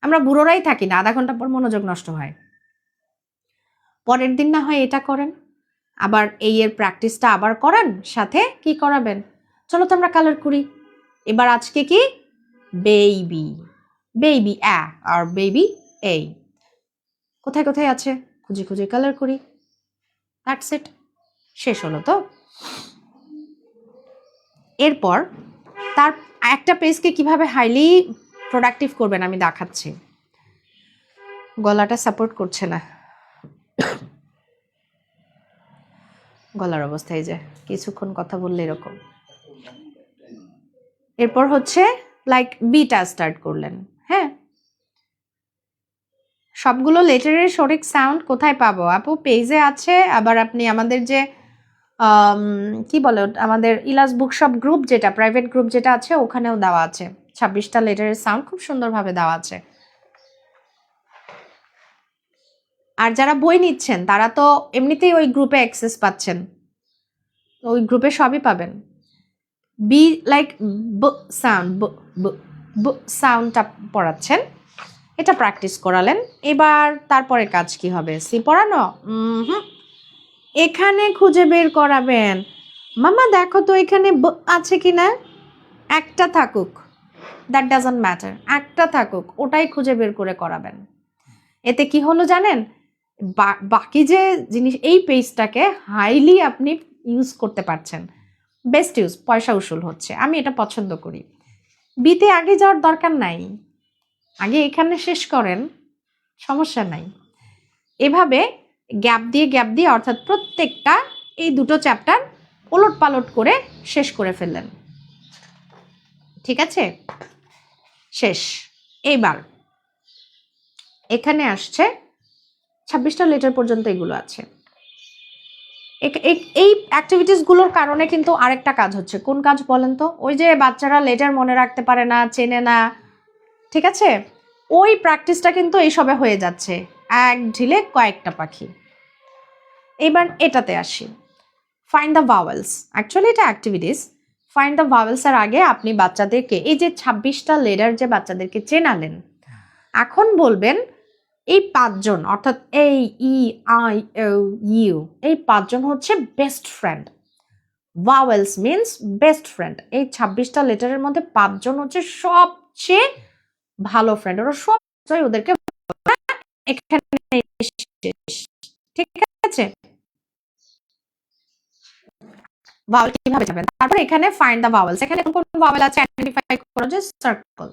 আমরা বুড়োরাই থাকি না, আধা ঘন্টা পর মনোযোগ নষ্ট হয়। পরের দিন না হয় এটা করেন, আবার এই এর প্র্যাকটিসটা আবার করান, সাথে কি করাবেন? চলো তো আমরা কালার করি। এবার আজকে কি বেবি, বেবি আর বেবি এই কোথায় কোথায় আছে খুঁজে খুঁজে কালার করি, দ্যাটস ইট, শেষ হলো তো। এরপর তার একটা পেজকে কিভাবে হাইলি প্রোডাক্টিভ করবেন আমি দেখাচ্ছি। গলাটা সাপোর্ট করছে না, গলার অবস্থায় যে কিছুক্ষণ কথা বললে এরকম। এরপর হচ্ছে লাইক বিটা স্টার্ট করলেন। হ্যাঁ, সবগুলো লেটারের সঠিক সাউন্ড কোথায় পাবো আপু? পেজে আছে, আবার আপনি আমাদের যে কি বলে আমাদের ইলাস বুকশপ গ্রুপ, যেটা প্রাইভেট গ্রুপ যেটা আছে, ওখানেও দেওয়া আছে 26টা লেটারের সাউন্ড খুব সুন্দরভাবে দেওয়া আছে। আর যারা বই নিচ্ছেন তারা তো এমনিতেই ওই গ্রুপে অ্যাক্সেস পাচ্ছেন, ওই গ্রুপে সবই পাবেন। বি লাইক ব সাউন্ড, ব সাউন্ডটা পড়াচ্ছেন, এটা প্র্যাকটিস করালেন। এবার তারপরে কাজ কি হবে? সি পড়ানো? এখানে খুঁজে বের করাবেন, মামা দেখো তো এখানে ব আছে কিনা, একটা থাকুক, দ্যাট ডাজন্ট ম্যাটার, একটা থাকুক, ওটাই খুঁজে বের করে করাবেন। এতে কি হলো জানেন, বাকি যে জিনিস, এই পেজটাকে হাইলি আপনি ইউজ করতে পারছেন, বেস্ট ইউজ, পয়সা উসুল হচ্ছে। আমি এটা পছন্দ করি। বিতে আগে যাওয়ার দরকার নাই, আগে এখানে শেষ করেন, সমস্যা নাই। এভাবে গ্যাপ দিয়ে অর্থাৎ প্রত্যেকটা এই দুটো চ্যাপ্টার ওলট পালট করে শেষ করে ফেললেন। ঠিক আছে, শেষ। এইবার এখানে আসছে 26টা লেটার পর্যন্ত এগুলো আছে। এই অ্যাক্টিভিটিসগুলোর কারণে কিন্তু আরেকটা কাজ হচ্ছে। কোন কাজ বলেন তো? ওই যে বাচ্চারা লেটার মনে রাখতে পারে না, চেনে না, ঠিক আছে, ওই প্র্যাকটিসটা কিন্তু এইসবে হয়ে যাচ্ছে, এক ঢিলে কয়েকটা পাখি। এবার এটাতে আসি, ফাইন্ড দ্য ভাওয়েলস। অ্যাকচুয়ালি এটা অ্যাক্টিভিটিস। ফাইন্ড দ্য ভাওয়েলসের আগে আপনি বাচ্চাদেরকে এই যে 26টা লেটার যে বাচ্চাদেরকে চেনালেন, এখন বলবেন এই 5 জন, অর্থাৎ এই ই আই ও ইউ, এই 5 জন হচ্ছে best friend. Vowels means best friend. এই 26টা লেটারের মধ্যে 5 জন হচ্ছে সবচেয়ে ভালো ফ্রেন্ড, ওরা সবচেয়ে ওদেরকে এখানে, ঠিক আছে। ভাওয়েল কিভাবে যাবেন? তারপর এখানে ফাইন্ড দ্য ভাওয়েলস। এখানে কোন কোন ভাওয়েল আছে আইডেন্টিফাই করো, যে সার্কেল,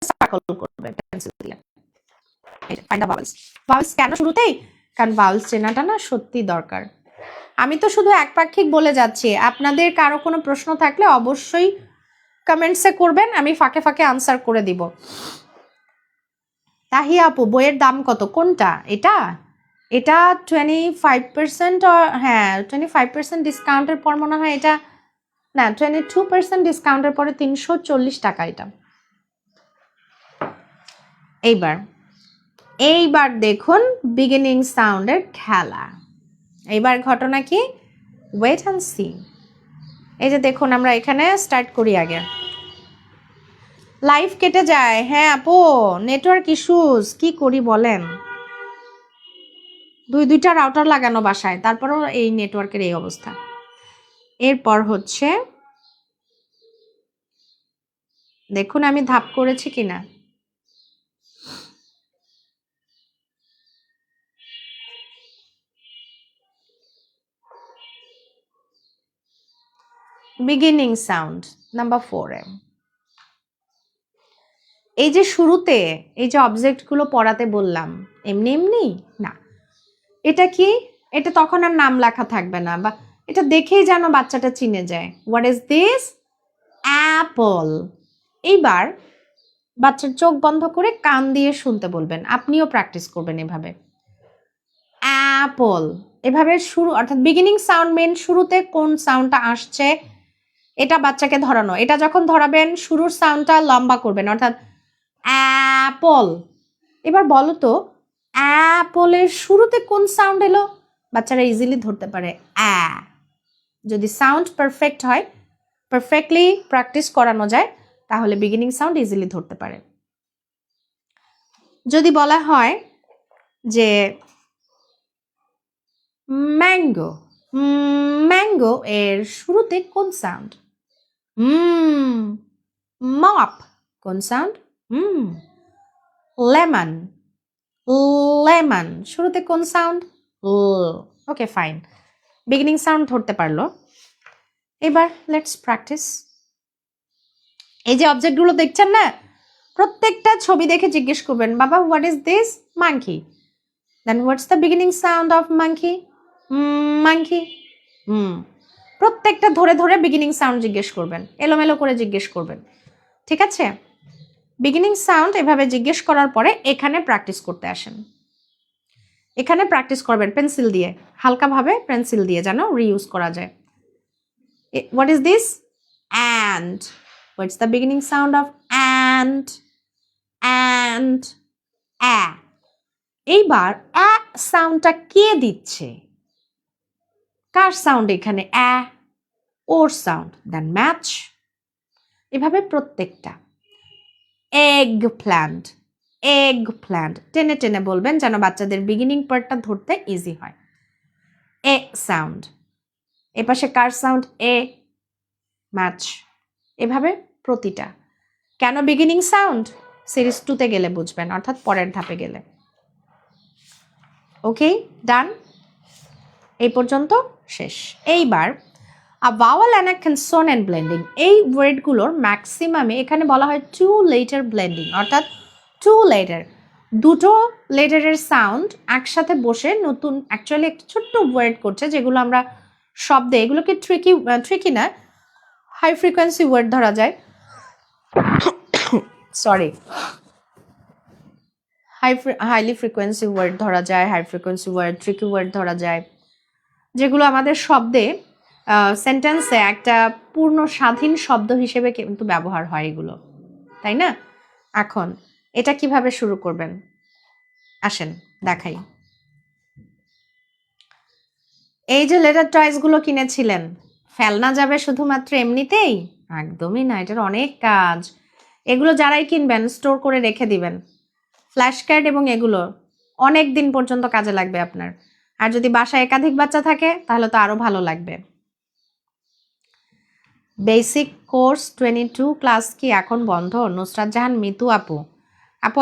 সার্কেল করবে পেন্সিল দিয়ে। Find the vowels. ভাওয়েলস কেন শুরুতেই? কারণ ভাওয়েলস চেনাটা না সত্যি দরকার। আমি তো শুধু একপাক্ষিক বলে যাচ্ছি, আপনাদের কারো কোনো প্রশ্ন থাকলে অবশ্যই কমেন্টসে করবেন, আমি ফাঁকে ফাঁকে আনসার করে দিব। তাহিয়া আপু, বইয়ের দাম কত? কোনটা? এটা 25%, হ্যাঁ 25% ডিসকাউন্টের পর মনে হয় এটা, না 22% ডিসকাউন্টের পরে 340 টাকা এটা। এইবার দেখুন বিগিনিং সাউন্ডের খেলা। এইবার ঘটনা কি? Wait and see. এই যে দেখুন, আমরা এখানে স্টার্ট করি আগে। লাইভ কেটে যায়। হ্যাঁ আপু, নেটওয়ার্ক ইস্যুস, কি করি বলেন? দুইটা রাউটার লাগানো বাসায়, তারপরেও এই নেটওয়ার্কের এই অবস্থা। এরপর হচ্ছে দেখুন আমি ধাপ করেছি কিনা। বিগিনিং সাউন্ড নাম্বার 4 এ এই যে শুরুতে এই যে অবজেক্টগুলো পড়াতে বললাম, এমনি এমনি না, এটা কি? এটা তখন আর নাম লেখা থাকবে না, বা এটা দেখেই যেন বাচ্চাটা চিনে যায়। What is this? অ্যাপল। এইবার বাচ্চার চোখ বন্ধ করে কান দিয়ে শুনতে বলবেন, আপনিও প্র্যাকটিস করবেন এভাবে। অ্যাপল, এভাবে শুরু, অর্থাৎ বিগিনিং সাউন্ড মেন শুরুতে কোন সাউন্ডটা আসছে এটা বাচ্চাকে ধরানো। এটা যখন ধরাবেন শুরুর সাউন্ডটা লম্বা করবেন, অর্থাৎ অ্যাপল। এবার বলো তো অ্যাপলের শুরুতে কোন সাউন্ড এলো? বাচ্চারা ইজিলি ধরতে পারে অ্যা। যদি সাউন্ড পারফেক্ট হয়, পারফেক্টলি প্র্যাকটিস করানো যায়, তাহলে বিগিনিং সাউন্ড ইজিলি ধরতে পারে। যদি বলা হয় যে ম্যাঙ্গো, ম্যাঙ্গো এর শুরুতে কোন সাউন্ড? মপ কোন সাউন্ড? লেমন, লেমন শুরুতে কোন sound? Okay fine, beginning sound ধরতে পারলো। এবার লেটস প্র্যাকটিস। এই যে অবজেক্টগুলো দেখছেন না, প্রত্যেকটা ছবি দেখে জিজ্ঞেস করবেন, বাবা what is this? Monkey. Then what's the beginning sound of monkey? Monkey. প্রত্যেকটা ধরে ধরে বিগিনিং সাউন্ড জিজ্ঞেস করবেন, এলোমেলো করে জিজ্ঞেস করবেন, ঠিক আছে? বিগিনিং সাউন্ড এভাবে জিজ্ঞেস করার পরে এখানে প্র্যাকটিস করতে আসেন। এখানে প্র্যাকটিস করবেন পেন্সিল দিয়ে, হালকাভাবে পেন্সিল দিয়ে যেন রিইউজ করা যায়। What is this? And. What's the beginning sound of and? And অ্যা। এইবার অ্যা সাউন্ডটা কে দিচ্ছে? কার সাউন্ড এখানে? অ্যা, ওর সাউন্ড। Then match. এভাবে প্রত্যেকটা। এগ প্ল্যান্ট, এগ প্ল্যান্ট টেনে টেনে বলবেন যেন বাচ্চাদের বিগিনিং পার্টটা ধরতে ইজি হয়। A sound. এপাশে কার সাউন্ড? এ, ম্যাচ। এভাবে প্রতিটা। কেন বিগিনিং সাউন্ড? সিরিজ 2 তে গেলে বুঝবেন, অর্থাৎ পরের ধাপে গেলে। ওকে, ডান। এই পর্যন্ত শেষ। এইবার a vowel and a consonant blending, এই ওয়ার্ডগুলোর ম্যাক্সিমামে এখানে বলা হয় 2 letter blending, অর্থাৎ 2 letter, দুটো লেটারের সাউন্ড একসাথে বসে নতুন অ্যাকচুয়ালি একটা ছোট্ট ওয়ার্ড করছে, যেগুলো আমরা শব্দে, এগুলোকে ট্রিকি না, হাই ফ্রিকোয়েন্সি ওয়ার্ড ধরা যায়। সরি, হাইলি ফ্রিকোয়েন্সি ওয়ার্ড ধরা যায়, high frequency word, tricky word ধরা যায়, যেগুলো আমাদের শব্দে সেন্টেন্সে একটা পূর্ণ স্বাধীন শব্দ হিসেবে কিন্তু ব্যবহার হয় এগুলো, তাই না? এখন এটা কিভাবে শুরু করবেন আসেন দেখাই। এই যে লেটার টয়েসগুলো কিনেছিলেন, ফেলনা যাবে শুধুমাত্র এমনিতেই? একদমই না, এটার অনেক কাজ। এগুলো যারাই কিনবেন স্টোর করে রেখে দিবেন, ফ্ল্যাশ কার্ড এবং এগুলো অনেক দিন পর্যন্ত কাজে লাগবে আপনার। আর যদি বাসায় একাধিক বাচ্চা থাকে তাহলে তো আরো ভালো লাগবে। বেসিক কোর্স 22 ক্লাস কি এখন বন্ধ? নুসরাত জাহান মিতু আপু,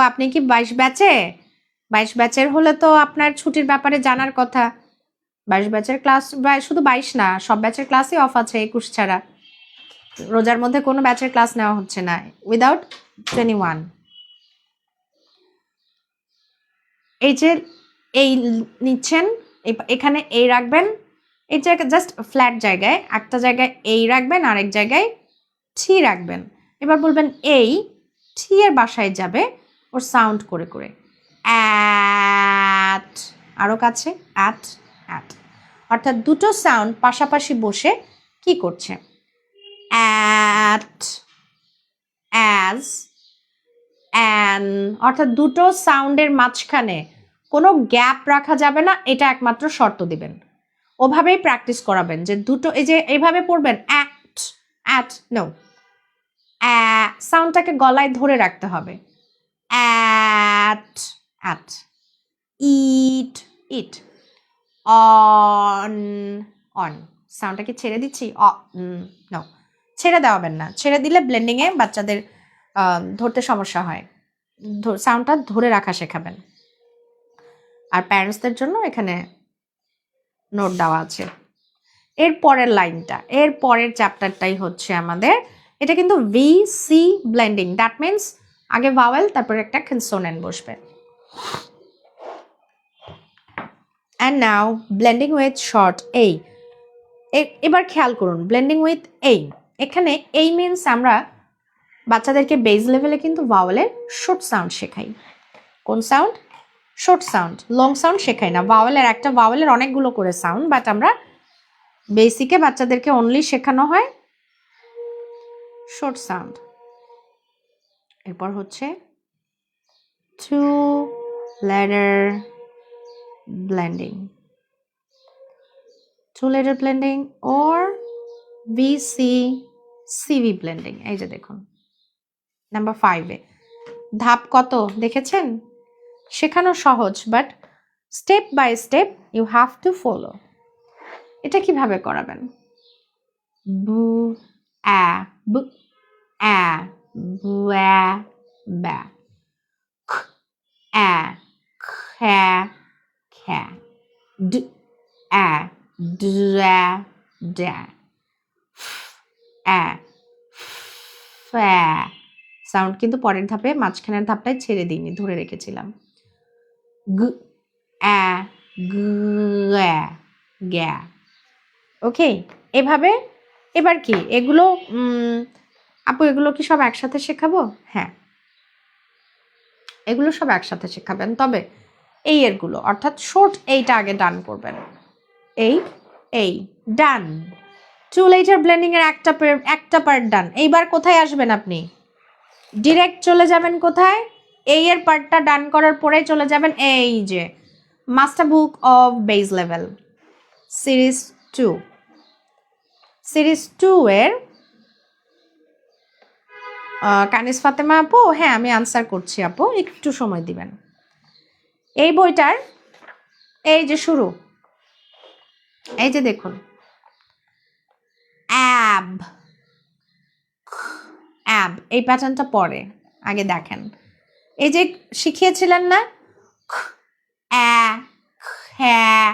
আপনি কি 22 ব্যাচে? 22 ব্যাচের হলে তো আপনার ছুটির ব্যাপারে জানার কথা। 22 ব্যাচের ক্লাস, শুধু 22 না, সব ব্যাচের ক্লাসই অফ আছে 21 ছাড়া। রোজার মধ্যে কোনো ব্যাচের ক্লাস নেওয়া হচ্ছে না উইদাউট 21। এই যে এই নিচ্ছেন, এখানে এই রাখবেন, এই জায়গায় জাস্ট ফ্ল্যাট জায়গায় একটা জায়গায় এই রাখবেন, আরেক জায়গায় ছি রাখবেন। এবার বলবেন এই ছি এর বাসায় যাবে ওর সাউন্ড করে করে, অ্যাট, আরও কাছে, অ্যাট অ্যাট, অর্থাৎ দুটো সাউন্ড পাশাপাশি বসে কি করছে? অ্যাট, অ্যাজ, অ্যান, অর্থাৎ দুটো সাউন্ডের মাঝখানে কোনো গ্যাপ রাখা যাবে না, এটা একমাত্র শর্ত দিবেন। ওভাবেই প্র্যাকটিস করাবেন যে দুটো, এই যে এইভাবে পড়বেন অ্যাট অ্যাট, নো, সাউন্ডটাকে গলায় ধরে রাখতে হবে। At at, it it, on on, সাউন্ডটাকে ছেড়ে দিচ্ছি, নো, ছেড়ে দেওয়াবেন না, ছেড়ে দিলে ব্লেন্ডিংয়ে বাচ্চাদের ধরতে সমস্যা হয়। সাউন্ডটা ধরে রাখা শেখাবেন। আর প্যারেন্টসদের জন্য এখানে নোট দেওয়া আছে। এর পরের লাইনটা, এর পরের চ্যাপ্টারটাই হচ্ছে আমাদের, এটা কিন্তু VC ব্লেন্ডিং, দ্যাট মিনস আগে ভাওয়েল তারপর একটা কনসোনেন্ট বসবে। And now blending with short এই। এবার খেয়াল করুন, ব্লেন্ডিং উইথ এই, এখানে এই মিনস আমরা বাচ্চাদেরকে বেস লেভেলে কিন্তু ভাওয়েলের শর্ট সাউন্ড শেখাই। কোন sound? Short sound, long sound শেখাই না। ভাওয়েলের একটা ভাওয়েলের অনেকগুলো করে সাউন্ড, বাট আমরা বেসিকে বাচ্চাদেরকে অনলি শেখানো হয় শর্ট সাউন্ড। এরপর হচ্ছে 2 letter blending, 2 letter blending or CV blending। এই যে দেখুন নাম্বার 5-এ ধাপ কত দেখেছেন? শেখানো সহজ, but step by step you have to follow. এটা কিভাবে করাবেন? বু অ্যা, বু অ্যা, ব্যা ব্যা, অ্যা, খ্যা খ্যা, অ্যা, ড্যা ড্যা, অ্যা, ফ্যা। সাউন্ড কিন্তু পরের ধাপে, মাঝখানের ধাপটায় ছেড়ে দিইনি, ধরে রেখেছিলাম। গ অ্যা, গ্যা গ্যা। ওকে, এভাবে। এবার কি এগুলো আপু এগুলো কি সব একসাথে শেখাবো? হ্যাঁ, এগুলো সব একসাথে শেখাবেন, তবে এই এরগুলো অর্থাৎ শর্ট এইটা আগে ডান করবেন। এই ডান। টু লেটার ব্লেন্ডিং এর একটা পার্ট ডান। এইবার কোথায় আসবেন আপনি? ডিরেক্ট চলে যাবেন কোথায়? এই এর পার্টটা ডান করার পরে চলে যাবেন এই যে master book of base level series 2। Series 2 এর কানিস ফাতেমা আপু, হ্যাঁ আমি আনসার করছি আপু, একটু সময় দিবেন। এই বইটার এই যে শুরু, এই যে দেখুন অ্যাব, অ্যাব এই প্যাটার্নটা পরে আগে দেখেন। এই যে শিখিয়েছিলেন না হ্যাঁ,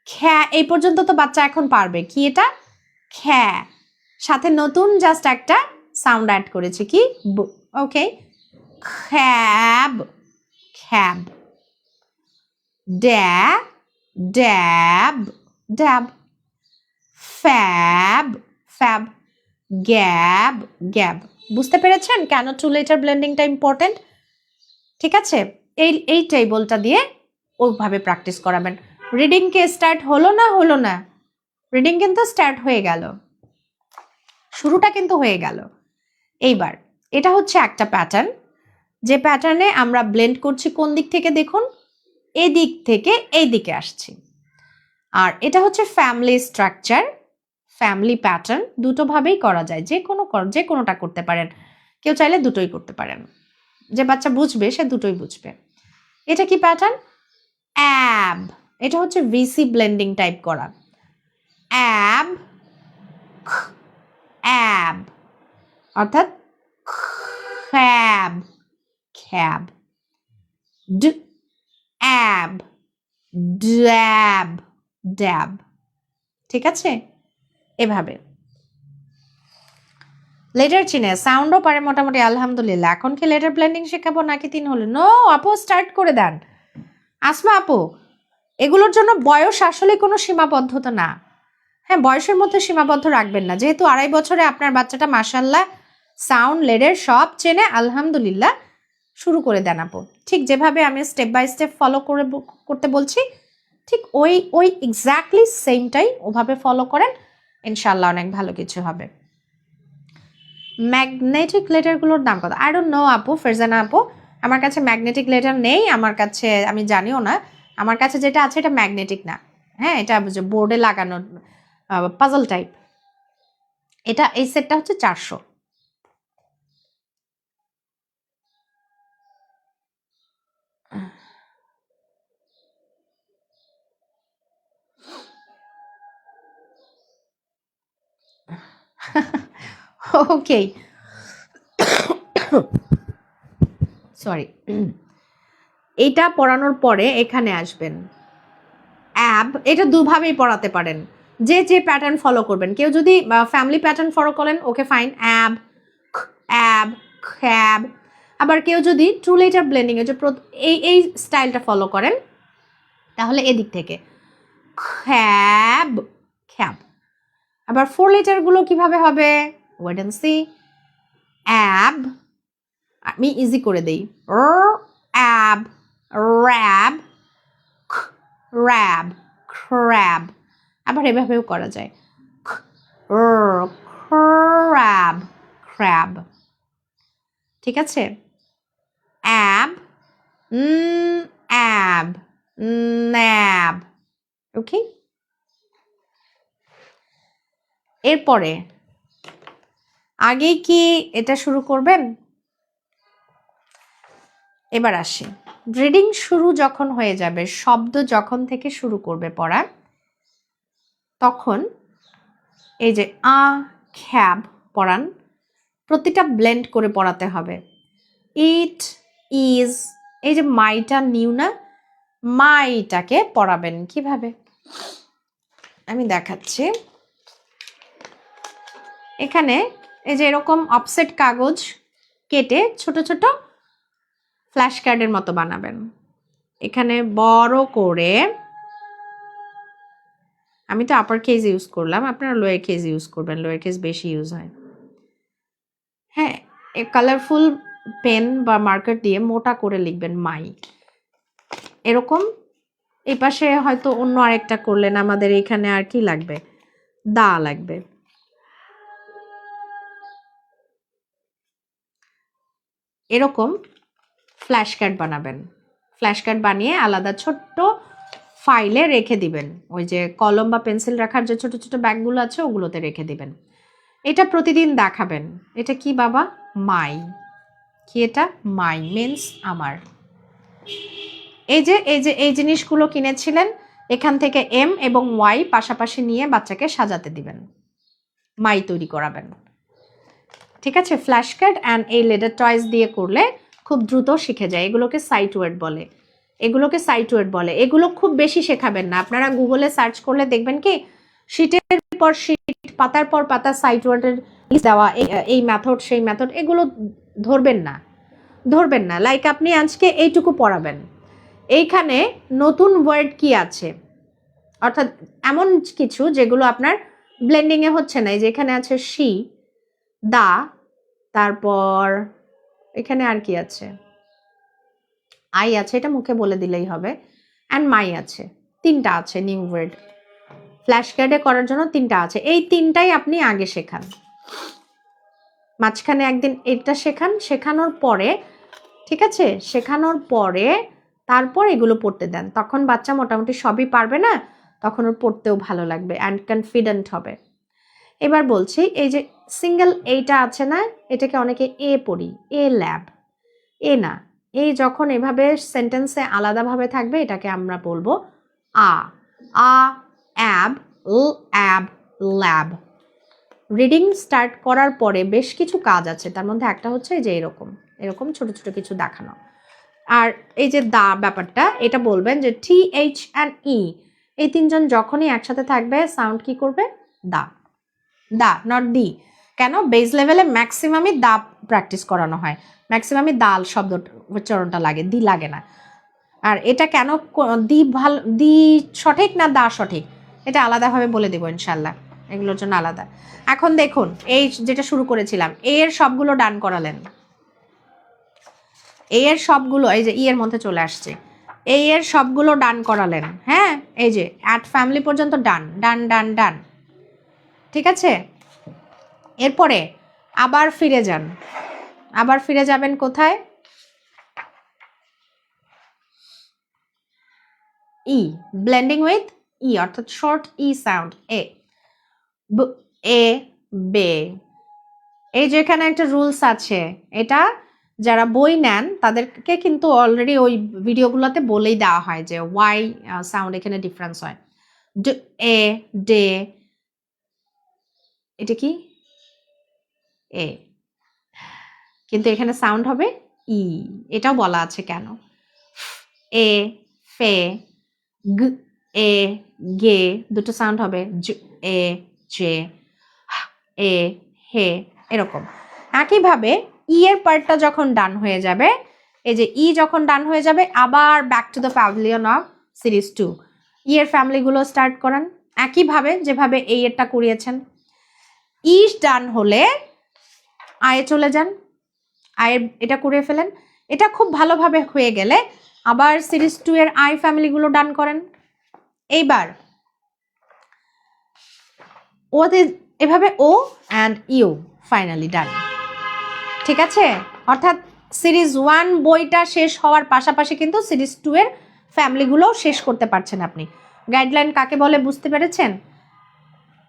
খ্যা, এই পর্যন্ত তো বাচ্চা এখন পারবে। কি এটা? খ্যা, সাথে নতুন জাস্ট একটা সাউন্ড অ্যাড করেছে কি okay, cab, cab. Dab, dab. Fab, fab. Gab, gab. বুঝতে পেরেছেন কেন টু লেটার ব্লেন্ডিংটা ইম্পর্টেন্ট? ঠিক আছে, এই টেবলটা দিয়ে ওইভাবে প্র্যাকটিস করাবেন। রিডিং কে স্টার্ট হলো না? রিডিং কিন্তু স্টার্ট হয়ে গেল, শুরুটা কিন্তু হয়ে গেল। এইবার এটা হচ্ছে একটা প্যাটার্ন, যে প্যাটার্নে আমরা ব্লেন্ড করছি কোন দিক থেকে দেখুন, এদিক থেকে এই দিকে আসছি। আর এটা হচ্ছে ফ্যামিলি স্ট্রাকচার, ফ্যামিলি প্যাটার্ন। দুটো ভাবেই করা যায়, যে কোনোটা করতে পারেন, কেউ চাইলে দুটোই করতে পারেন। যে বাচ্চা বুঝবে সে দুটোই বুঝবে। এটা কি প্যাটার্ন? অ্যাব। এটা হচ্ছে ভিসি ব্লেন্ডিং টাইপ করা। অ্যাব, অ্যাব অর্থাৎ খ্যাব, খ্যাব। অ্যাব, ড্যাব, ড্যাব। ঠিক আছে, এভাবে লেটার চিনে সাউন্ডও পারে মোটামুটি আলহামদুলিল্লাহ। এখন কি লেটার ব্লেন্ডিং শেখাবো নাকি 3 হলো? নো আপু, স্টার্ট করে দেন। আসমা আপু, এগুলোর জন্য বয়স আসলে কোনো সীমাবদ্ধতা না। হ্যাঁ, বয়সের মধ্যে সীমাবদ্ধ রাখবেন না, যেহেতু 2.5 বছরে আপনার বাচ্চাটা মাশাল্লাহ সাউন্ড লেডের সব চেনে আলহামদুলিল্লাহ। শুরু করে দেন আপু, ঠিক যেভাবে আমি স্টেপ বাই স্টেপ ফলো করতে বলছি, ঠিক ওই এক্স্যাক্টলি সেমটাই ওভাবে ফলো করেন, ইনশাল্লাহ অনেক ভালো কিছু হবে। ম্যাগনেটিক লেটারগুলোর দাম কত? আই ডোন্ট নো আপু, ফেরজানা আপু, আমার কাছে ম্যাগনেটিক লেটার নেই, আমার কাছে আমি জানিও না। আমার কাছে যেটা আছে এটা ম্যাগনেটিক না, হ্যাঁ এটা বোর্ডে লাগানো পাজল টাইপ। এটা এই সেটটা হচ্ছে 400। ওকে, সরি। এইটা পড়ানোর পরে এখানে আসবেন অ্যাব। এটা দুভাবেই পড়াতে পারেন, যে প্যাটার্ন ফলো করবেন। কেউ যদি ফ্যামিলি প্যাটার্ন ফলো করেন ওকে ফাইন, অ্যাব, অ্যাব, খ্যাব। আবার কেউ যদি টু লেটার ব্লেন্ডিং এর যে এই স্টাইলটা ফলো করেন, তাহলে এদিক থেকে খ্যাব, খ্যাব। আবার 4 লেটারগুলো কিভাবে হবে? Wait and see. অ্যাব, আমি ইজি করে দেই, অ্যাব, র্যাব, র্যাব, ক্র্যাব। আবার এভাবেও করা যায়, ক্র্যাব, ক্র্যাব। ঠিক আছে, অ্যাব, অ্যাব, ন্যাব। ওকে, এরপরে আগেই কি এটা শুরু করবেন? এবার আসি, রিডিং শুরু যখন হয়ে যাবে, শব্দ যখন থেকে শুরু করবে পড়া, তখন এই যে খ্যাব পড়ান, প্রতিটা ব্লেন্ড করে পড়াতে হবে। ইট, ইজ, এই যে মাইটা নিউ না, মাইটাকে পড়াবেন কিভাবে আমি দেখাচ্ছি। এখানে এই যে এরকম অফসেট কাগজ কেটে ছোট ছোট ফ্ল্যাশ কার্ডের মতো বানাবেন। এখানে বড় করে আমি তো আপার কেস ইউজ করলাম, আপনারা লোয়ার কেস ইউজ করবেন, লোয়ার কেস বেশি ইউজ হয়। হ্যাঁ, কালারফুল পেন বা মার্কার দিয়ে মোটা করে লিখবেন মাই, এরকম। এই পাশে হয়তো অন্য আরেকটা করলেন, আমাদের এখানে আর কি লাগবে, দা লাগবে। এরকম ফ্ল্যাশ কার্ড বানাবেন, ফ্ল্যাশ কার্ড বানিয়ে আলাদা ছোট্ট ফাইলে রেখে দিবেন, ওই যে কলম বা পেন্সিল রাখার যে ছোট ছোট ব্যাগগুলো আছে ওগুলোতে রেখে দিবেন। এটা প্রতিদিন দেখাবেন। এটা কি বাবা? মাই। কি এটা? মাই মিন্স আমার। এই জিনিসগুলো কিনেছিলেন, এখান থেকে এম এবং ওয়াই পাশাপাশি নিয়ে বাচ্চাকে সাজাতে দিবেন, মাই তৈরি করাবেন। ঠিক আছে? ফ্ল্যাশ কার্ড অ্যান্ড এই লেডার টয়েস দিয়ে করলে খুব দ্রুত শিখে যায়। এগুলোকে সাইট ওয়ার্ড বলে, এগুলোকে সাইট ওয়ার্ড বলে। এগুলো খুব বেশি শেখাবেন না, আপনারা গুগলে সার্চ করলে দেখবেন কি শীটের পর শীট, পাতার পর পাতা সাইট ওয়ার্ডের দেওয়া, এই মেথড সেই মেথড, এগুলো ধরবেন না, ধরবেন না। লাইক আপনি আজকে এইটুকু পড়াবেন, এইখানে নতুন ওয়ার্ড কি আছে, অর্থাৎ এমন কিছু যেগুলো আপনার ব্লেন্ডিংয়ে হচ্ছে না। এই যে এখানে আছে শি, দা, তারপর এখানে আর কি আছে, আই আছে, এটা মুখে বলে দিলেই হবে, অ্যান্ড মাই আছে, তিনটা আছে নিউ ওয়ার্ড। ফ্ল্যাশ কার্ডে করার জন্য তিনটা আছে, এই তিনটাই আপনি আগে শেখান, মাঝখানে একদিন এটা শেখান, শেখানোর পরে, ঠিক আছে, শেখানোর পরে তারপর এগুলো পড়তে দেন, তখন বাচ্চা মোটামুটি সবই পারবে না, তখন ওর পড়তেও ভালো লাগবে অ্যান্ড কনফিডেন্ট হবে। এবার বলছি, এই যে সিঙ্গেল এইটা আছে না, এটাকে অনেকে এ পড়ি, এ ল্যাব, এ না, এই যখন এভাবে সেন্টেন্সে আলাদাভাবে থাকবে এটাকে আমরা বলবো আ, আ, অ্যাব, অ্যাব, ল্যাব। রিডিং স্টার্ট করার পরে বেশ কিছু কাজ আছে, তার মধ্যে একটা হচ্ছে যে এরকম এরকম ছোট ছোট কিছু দেখানো। আর এই যে দা ব্যাপারটা, এটা বলবেন যে টি, এইচ অ্যান্ড ই, এই তিনজন যখনই একসাথে থাকবে সাউন্ড কি করবে? দা, দা, নট দি। কেন? বেস লেভেলে ম্যাক্সিমামই দা প্র্যাকটিস করানো হয়, ম্যাক্সিমামই দাল শব্দ উচ্চারণটা লাগে, দি লাগে না। আর এটা কেন দি ভালো, দি সঠিক না দা সঠিক, এটা আলাদাভাবে বলে দেবো ইনশাল্লাহ, এগুলোর জন্য আলাদা। এখন দেখুন, এই যেটা শুরু করেছিলাম, এ এর সবগুলো ডান করালেন, এ এর সবগুলো, এই যে ই এর মধ্যে চলে আসছে, এই এর সবগুলো ডান করালেন। হ্যাঁ, এই যে অ্যাট ফ্যামিলি পর্যন্ত ডান, ডান, ডান, ডান। ঠিক আছে? এরপরে আবার ফিরে যান, আবার ফিরে যাবেন কোথায়? ই, ব্লেন্ডিং উইথ ই, অর্থাৎ শর্ট ই সাউন্ড, এ, এ, বে। এই যে এখানে একটা রুলস আছে, এটা যারা বই নেন তাদেরকে কিন্তু অলরেডি ওই ভিডিওগুলোতে বলেই দেওয়া হয় যে ওয়াই সাউন্ড এখানে ডিফারেন্স হয়। এ, ডে, এটা কি? এ, কিন্তু এখানে সাউন্ড হবে ই, এটাও বলা আছে কেন। এ, ফে, গ, এ, গে, দুটো সাউন্ড হবে জ, এ, জে, এ, হে, এরকম। একইভাবে ই এর পার্টটা যখন ডান হয়ে যাবে, এই যে ই যখন ডান হয়ে যাবে, আবার back to the pavilion of series 2, ই এর ফ্যামিলিগুলো স্টার্ট করান একইভাবে যেভাবে এই এরটা করিয়েছেন। ই ডান হলে আয়ে চলে যান, আয়ের এটা করে ফেলেন। এটা খুব ভালোভাবে হয়ে গেলে আবার সিরিজ 2 এর আই ফ্যামিলিগুলো ডান করেন। এইবার ওতে এভাবে ও অ্যান্ড ইউ ফাইনালি ডান। ঠিক আছে? অর্থাৎ সিরিজ 1 বইটা শেষ হওয়ার পাশাপাশি কিন্তু সিরিজ 2 এর ফ্যামিলিগুলোও শেষ করতে পারছেন আপনি। গাইডলাইন কাকে বলে বুঝতে পেরেছেন?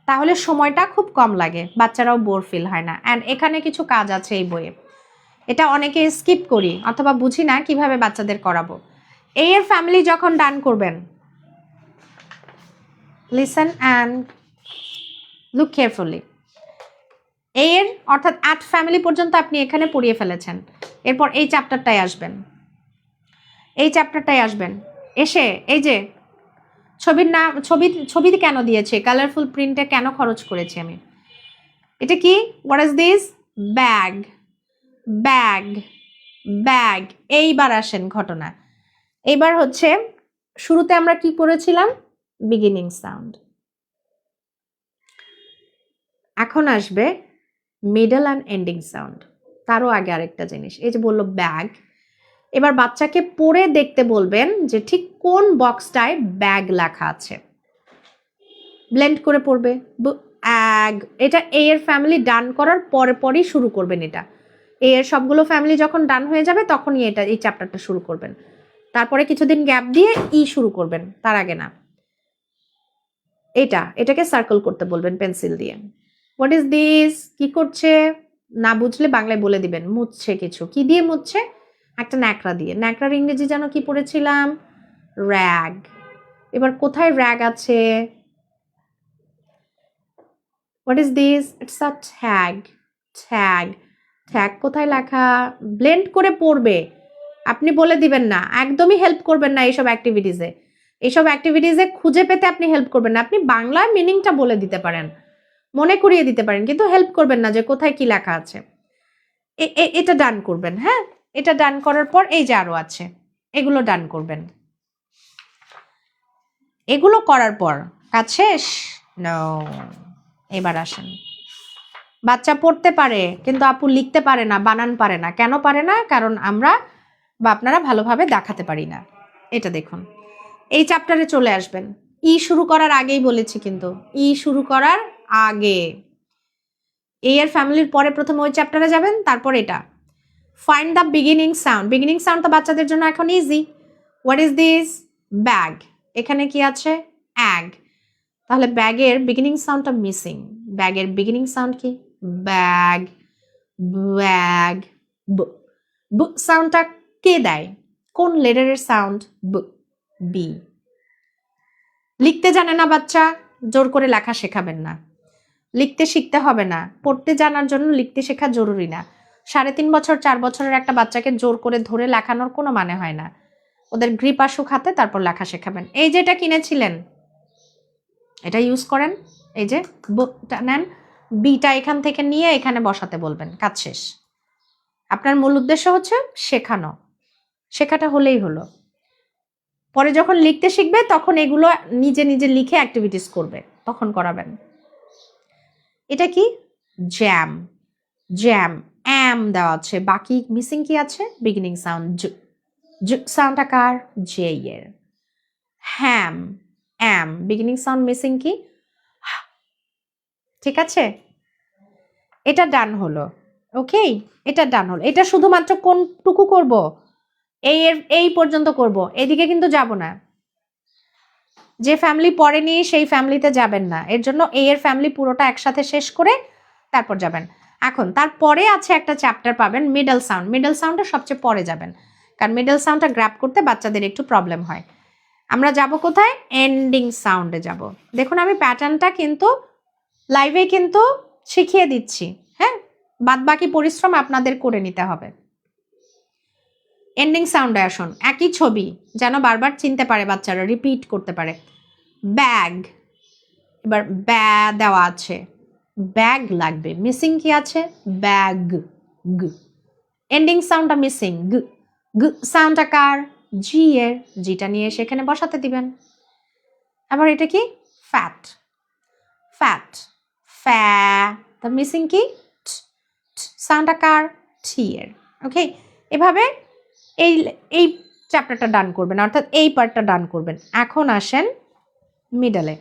তাহলে সময়টা খুব কম লাগে, বাচ্চারাও বোর ফিল হয় না। অ্যান্ড এখানে কিছু কাজ আছে এই বইয়ে, এটা অনেকে স্কিপ করি অথবা বুঝি না কিভাবে বাচ্চাদের করাবো। এই এর ফ্যামিলি যখন ডান করবেন, লিসেন অ্যান্ড লুক কেয়ারফুলি। এর অর্থাৎ অ্যাট ফ্যামিলি পর্যন্ত আপনি এখানে পড়িয়ে ফেলেছেন, এরপর এই চ্যাপ্টারটাই আসবেন, এই চ্যাপ্টারটাই আসবেন। এসে এই যে ছবির নাম, ছবি কেন দিয়েছে, কালারফুল প্রিন্টে কেন খরচ করেছি আমি, এটা কি? What is this? Bag, bag, bag. এইবার আসেন ঘটনা, এইবার হচ্ছে শুরুতে আমরা কি করেছিলাম? বিগিনিং সাউন্ড, এখন আসবে মিডল অ্যান্ড এন্ডিং সাউন্ড। তারও আগে আরেকটা জিনিস, এই যে বললো ব্যাগ, এবার বাচ্চাকে পড়ে দেখতে বলবেন যে ঠিক কোন বক্সটায় ব্যাগ লেখা আছে, ব্লেন্ড করে পড়বে। ব্যাগ, এটা এ এর ফ্যামিলি ডান করার পরে পরেই শুরু করবেন। এটা এ এর সবগুলো ফ্যামিলি যখন ডান হয়ে যাবে তখনই এই চ্যাপ্টারটা শুরু করবেন। তারপরে কিছুদিন গ্যাপ দিয়ে শুরু করবেন, তার আগে না। এটাকে সার্কেল করতে বলবেন পেন্সিল দিয়ে। What is this? কি করছে? না বুঝলে বাংলায় বলে দিবেন। মুছছে কিছু। কি দিয়ে মুছছে? একটা ন্যাকড়া দিয়ে। ন্যাকড়ার ইংরেজি যেন কি পড়েছিলাম? র্যাগ। এবার কোথায় র্যাগ আছে? What is this? It's a tag. Tag. Tag কোথায় লেখা? ব্লেন্ড করে পড়বে। আপনি বলে দিবেন না, একদমই হেল্প করবেন না এইসব অ্যাক্টিভিটিসে। এইসব অ্যাক্টিভিটিসে খুঁজে পেতে আপনি হেল্প করবেন না। আপনি বাংলার মিনিংটা বলে দিতে পারেন, মনে করিয়ে দিতে পারেন, কিন্তু হেল্প করবেন না যে কোথায় কি লেখা আছে। এটা ডান করবেন। হ্যাঁ, এটা ডান করার পর এই যে আরো আছে, এগুলো ডান করবেন। এগুলো করার পর কাজ শেষ? নো। এবার আসেন, বাচ্চা পড়তে পারে কিন্তু আপু লিখতে পারে না, বানান পারে না। কেন পারে না? কারণ আমরা বা আপনারা ভালোভাবে দেখাতে পারি না। এটা দেখুন, এই চ্যাপ্টারে চলে আসবেন। শুরু করার আগেই বলেছি, কিন্তু শুরু করার আগে এর ফ্যামিলির পরে প্রথমে ওই চ্যাপ্টারে যাবেন, তারপর এটা। Find the beginning sound. Beginning sound তো বাচ্চাদের জন্য এখন easy. What is this? Bag. এখানে কি আছে? অ্যাগ। তাহলে ব্যাগের বিগিনিং সাউন্ডটা মিসিং। ব্যাগের বিগিনিং সাউন্ড কি? ব্যাগ। ব্যাগ। ব সাউন্ডটা কে দেয়? কোন লেটারের সাউন্ড? বি। লিখতে জানে না বাচ্চা, জোর করে লেখা শেখাবেন না। লিখতে শিখতে হবে না, পড়তে জানার জন্য লিখতে শেখা জরুরি না। 3.5 বছর 4 বছরের একটা বাচ্চাকে জোর করে ধরে লেখানোর কোনো মানে হয় না। ওদের গ্রিপ আসুক হাতে, তারপর লেখা শেখাবেন। এই যে এটা কিনেছিলেন, এটা ইউজ করেন। এই যে বুকটা নেন, বিটা এখান থেকে নিয়ে এখানে বসাতে বলবেন, কাজ শেষ। আপনার মূল উদ্দেশ্য হচ্ছে শেখানো। শেখাটা হলেই হলো। পরে যখন লিখতে শিখবে তখন এগুলো নিজে নিজে লিখে অ্যাক্টিভিটিস করবে, তখন করাবেন। এটা কি? জ্যাম। জ্যাম, অ্যাম দেওয়া আছে, বাকি মিসিং কি আছে? বিগিনিং সাউন্ড জ সাউন্ডটা কার? জে এর। হ্যাম, অ্যাম, বিগিনিং সাউন্ড মিসিং কি? ঠিক আছে, এটা ডান হলো। ওকে, এটা ডান হলো। এটা শুধুমাত্র কোনটুকু করব? এই পর্যন্ত করব, এদিকে কিন্তু যাব না। যে ফ্যামিলি পড়েনি সেই ফ্যামিলিতে যাবেন না। এর জন্য এর ফ্যামিলি পুরোটা একসাথে শেষ করে তারপর যাবেন। এখন তারপরে আছে একটা চ্যাপ্টার পাবেন মিডল সাউন্ড। মিডল সাউন্ডটা সবচেয়ে পরে যাবেন, কারণ মিডল সাউন্ডটা গ্র্যাব করতে বাচ্চাদের একটু প্রবলেম হয়। আমরা যাব কোথায়? এন্ডিং সাউন্ডে যাব। দেখুন আমি প্যাটার্নটা কিন্তু লাইভে কিন্তু শিখিয়ে দিচ্ছি। হ্যাঁ, বাদ বাকি পরিশ্রম আপনাদের করে নিতে হবে। এন্ডিং সাউন্ডে আসুন। একই ছবি যেন বারবার চিনতে পারে বাচ্চারা, রিপিট করতে পারে। ব্যাগ, এবার ব্যা দেওয়া আছে, ব্যাগ লাগবে। মিসিং কি আছে? ব্যাগ। গ। এন্ডিং সাউন্ডটা মিসিং। গ। গ সাউন্ডটা কার? জি এর। জিটা নিয়ে সেখানে বসাতে দিবেন। আবার এটা কি? ফ্যাট। ফ্যাট। ফ্যা। তা মিসিং কি? সাউন্ডটা কার? টি এর। ওকে, এভাবে এই চ্যাপ্টারটা ডান করবেন, অর্থাৎ এই পার্টটা ডান করবেন। এখন আসেন মিডলে।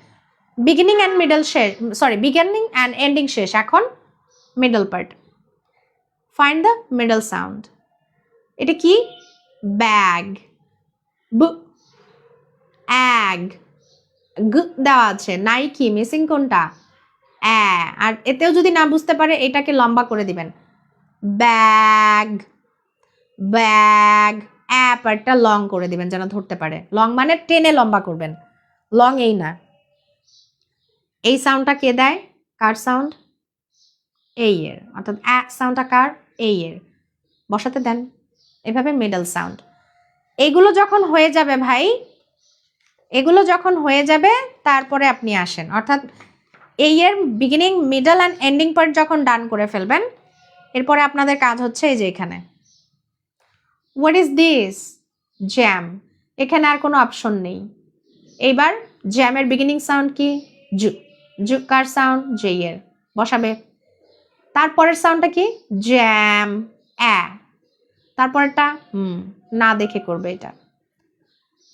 বিগিনিং অ্যান্ড মিডল শেষ, সরি বিগিনিং অ্যান্ড এন্ডিং শেষ, এখন middle part. Find the middle sound. এটা কি? ব্যাগ। ব। অ্যাগ। গ দেওয়া আছে, নাই কি? মিসিং কোনটা? আর এতেও যদি না বুঝতে পারে এটাকে লম্বা করে দিবেন। ব্যাগ। ব্যাগ। পার্টটা লং করে দিবেন যেন ধরতে পারে। লং মানে টেনে লম্বা করবেন, লং এই না। এই সাউন্ডটা কে দেয়? কার সাউন্ড? এই এর, অর্থাৎ সাউন্ডটা কার? এই এর। বসাতে দেন এভাবে মিডল সাউন্ড। এগুলো যখন হয়ে যাবে ভাই, এগুলো যখন হয়ে যাবে তারপরে আপনি আসেন, অর্থাৎ এই এর beginning middle and ending part যখন ডান করে ফেলবেন, এরপরে আপনাদের কাজ হচ্ছে এই যে এখানে। What is this? জ্যাম। এখানে আর কোনো অপশন নেই। এইবার জ্যামের বিগিনিং সাউন্ড কি? জু। জু কার সাউন্ড? জে এর। বসাবে। তারপরের সাউন্ডটা কি? জ্যাম, তারপরেরটা না দেখে করবে। এটা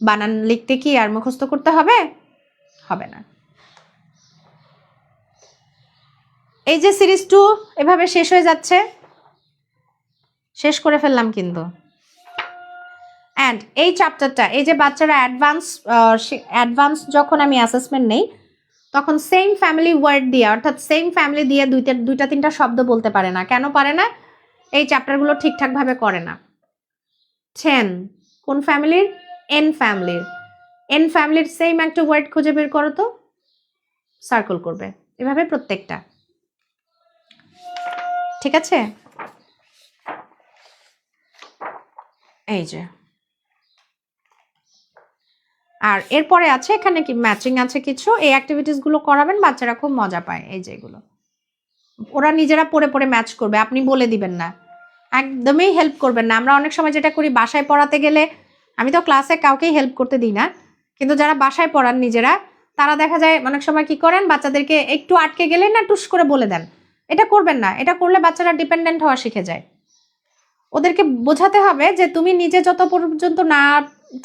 বানান লিখতে কি আর মুখস্থ করতে হবে? হবে না। এই যে সিরিজ 2 এভাবে শেষ হয়ে যাচ্ছে, শেষ করে ফেললাম কিন্তু। অ্যান্ড এই চ্যাপ্টারটা, এই যে বাচ্চারা অ্যাডভান্স যখন আমি অ্যাসেসমেন্ট নেই, তখন সেম ফ্যামিলি ওয়ার্ড দিয়ে, অর্থাৎ সেম ফ্যামিলি দিয়ে দুইটা তিনটা শব্দ বলতে পারে না। কেন পারে না? এই চ্যাপ্টারগুলো ঠিকঠাকভাবে করে না। 10 কোন ফ্যামিলির? এন ফ্যামিলির। এন ফ্যামিলির সেম একটা ওয়ার্ড খুঁজে বের করো তো, সার্কেল করবে এভাবে প্রত্যেকটা। ঠিক আছে? এই যে, আর এরপরে আছে এখানে কি ম্যাচিং আছে কিছু, এই অ্যাক্টিভিটিস গুলো করাবেন, বাচ্চারা খুব মজা পায়। এই যে এগুলো ওরা নিজেরা পড়ে পড়ে ম্যাচ করবে, আপনি বলে দিবেন না, একদমই হেল্প করবেন না। আমরা অনেক সময় যেটা করি, বাসায় পড়াতে গেলে, আমি তো ক্লাসে কাউকেই হেল্প করতে দিই না, কিন্তু যারা বাসায় পড়ান নিজেরা, তারা দেখা যায় অনেক সময় কি করেন, বাচ্চাদেরকে একটু আটকে গেলে না টুস করে বলে দেন। এটা করবেন না, এটা করলে বাচ্চারা ডিপেন্ডেন্ট হওয়া শিখে যায়। ওদেরকে বোঝাতে হবে যে তুমি নিজে যত পর্যন্ত না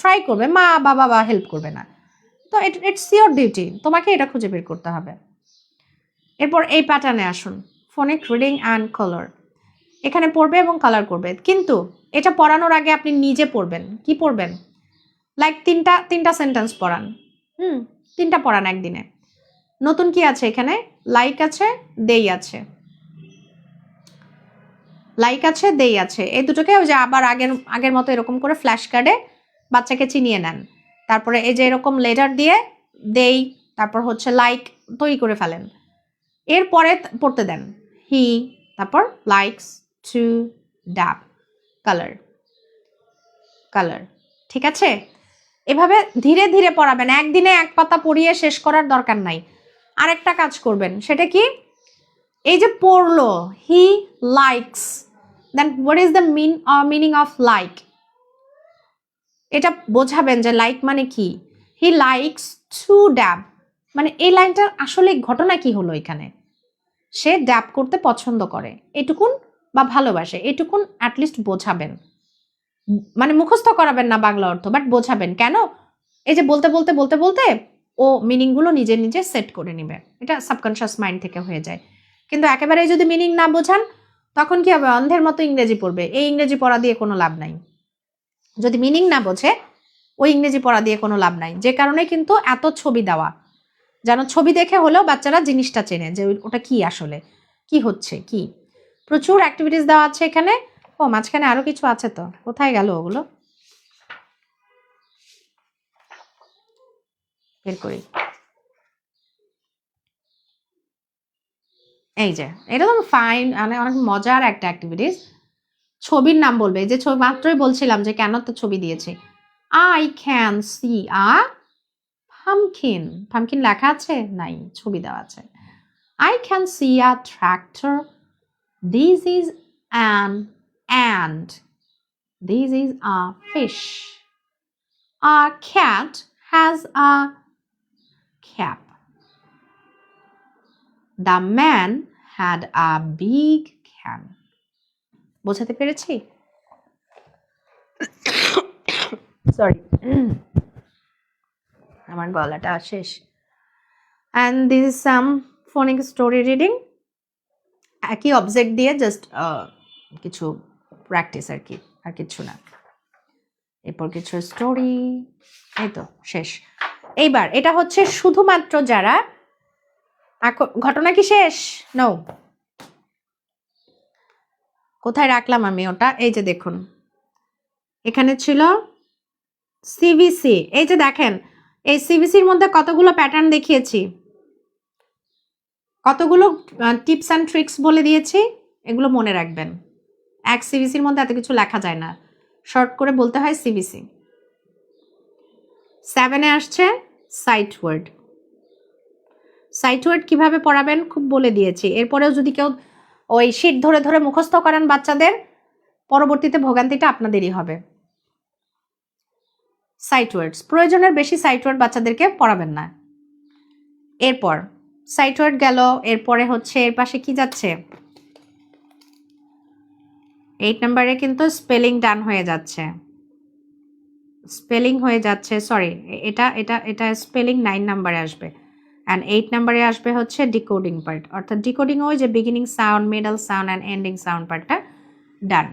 ট্রাই করবে, মা বাবা বা হেল্প করবে না। তো ইটস ইয়োর ডিউটি, তোমাকে এটা খুঁজে বের করতে হবে। এরপর এই প্যাটার্নে আসুন, ফোনিক রিডিং অ্যান্ড কালার। এখানে পড়বে এবং কালার করবে, কিন্তু এটা পড়ানোর আগে আপনি নিজে পড়বেন। কি পড়বেন? লাইক তিনটা সেন্টেন্স পড়ান, 3টা পড়ান একদিনে। নতুন কি আছে এখানে? লাইক আছে, দেই আছে, লাইক আছে, দেই আছে। এই দুটোকে ওই যে আবার আগের মতো এরকম করে ফ্ল্যাশ কার্ডে বাচ্চাকে চিনিয়ে নেন। তারপরে এই যে এরকম লেটার দিয়ে দেই, তারপর হচ্ছে লাইক তৈরি করে ফেলেন। এরপরে পড়তে দেন হি, তারপর লাইকস টু ডাব, কালার, কালার। ঠিক আছে? এভাবে ধীরে ধীরে পড়াবেন, একদিনে এক পাতা পড়িয়ে শেষ করার দরকার নাই। আরেকটা কাজ করবেন, সেটা কি? এই যে পড়লো he likes, then what is the meaning of like, এটা বোঝাবেন যে লাইক মানে কি। হি লাইকস টু ড্যাব, মানে এই লাইনটার আসলে ঘটনা কি হলো এখানে? সে ড্যাব করতে পছন্দ করে, এটুকুন, বা ভালোবাসে, এটুকুন অ্যাটলিস্ট বোঝাবেন। মানে মুখস্থ করাবেন না বাংলা অর্থ, বাট বোঝাবেন। কেন? এই যে বলতে বলতে বলতে বলতে ও মিনিংগুলো নিজে নিজে সেট করে নিবে, এটা সাবকনশিয়াস মাইন্ড থেকে হয়ে যায়। কিন্তু একেবারে যদি মিনিং না বোঝান, তখন কি হবে? অন্ধের মতো ইংরেজি পড়বে। এই ইংরেজি পড়া দিয়ে কোনো লাভ নাই। যদি মিনিং না বোঝে, ওই ইংরেজি পড়া দিয়ে কোনো লাভ নাই। যে কারণে কিন্তু এত ছবি দেওয়া, যেন ছবি দেখে হলেও বাচ্চারা জিনিসটা চেনে যে ওটা কি, আসলে কি হচ্ছে কি। প্রচুর অ্যাক্টিভিটিস দেওয়া আছে এখানে। ও মাঝখানে আরো কিছু আছে, তো কোথায় গেল ওগুলো? বের করি। এই যে এটা তো ফাইন, মানে অনেক মজার একটা অ্যাক্টিভিটিস। ছবির নাম বলবে, যে ছবি মাত্রই বলছিলাম যে কেন তো ছবি দিয়েছি। I can see a pumpkin, pumpkin লেখা আছে? নাই, ছবি দেওয়া আছে। I can see a tractor. This is an ant. This is a fish. A cat has a cap. The man had a big can. বোঝাতে পেরেছি? সরি, আমার গলাটা শেষ। And this is some phonic story reading. একই object দিয়ে just কিছু practice আর কি, আর কিছু না। এরপর কিছু স্টোরি, এই তো শেষ। এইবার এটা হচ্ছে শুধুমাত্র যারা, ঘটনা কি শেষ? নো, কোথায় রাখলাম আমি ওটা? এই যে দেখুন, এখানে ছিল সিবিসি। এই যে দেখেন, এই সিবিসির মধ্যে কতগুলো প্যাটার্ন দেখিয়েছি, কতগুলো টিপস অ্যান্ড ট্রিক্স বলে দিয়েছি। এগুলো মনে রাখবেন। এক সিবিসির মধ্যে এত কিছু লেখা যায় না, শর্ট করে বলতে হয় সিবিসি। 7-এ আসছে সাইট ওয়ার্ড। সাইট ওয়ার্ড কিভাবে পড়াবেন খুব বলে দিয়েছি। এরপরেও যদি কেউ ওই শীট ধরে ধরে মুখস্থ করেন বাচ্চাদের, পরবর্তীতে ভোগান্তিটা আপনাদেরই হবে। সাইট ওয়ার্ডস, প্রয়োজনের বেশি সাইট ওয়ার্ড বাচ্চাদেরকে পড়াবেন না। এরপর সাইট ওয়ার্ড গেল, এরপরে হচ্ছে এর পাশে কি যাচ্ছে, 8 নাম্বারে কিন্তু স্পেলিং ডান হয়ে যাচ্ছে, স্পেলিং হয়ে যাচ্ছে, সরি এটা এটা এটা স্পেলিং 9 নাম্বারে আসবে, অ্যান্ড 8 নাম্বারে আসবে হচ্ছে ডিকোডিং পার্ট, অর্থাৎ ডিকোডিং ওই যে beginning sound, middle sound and ending sound পার্টটা ডান।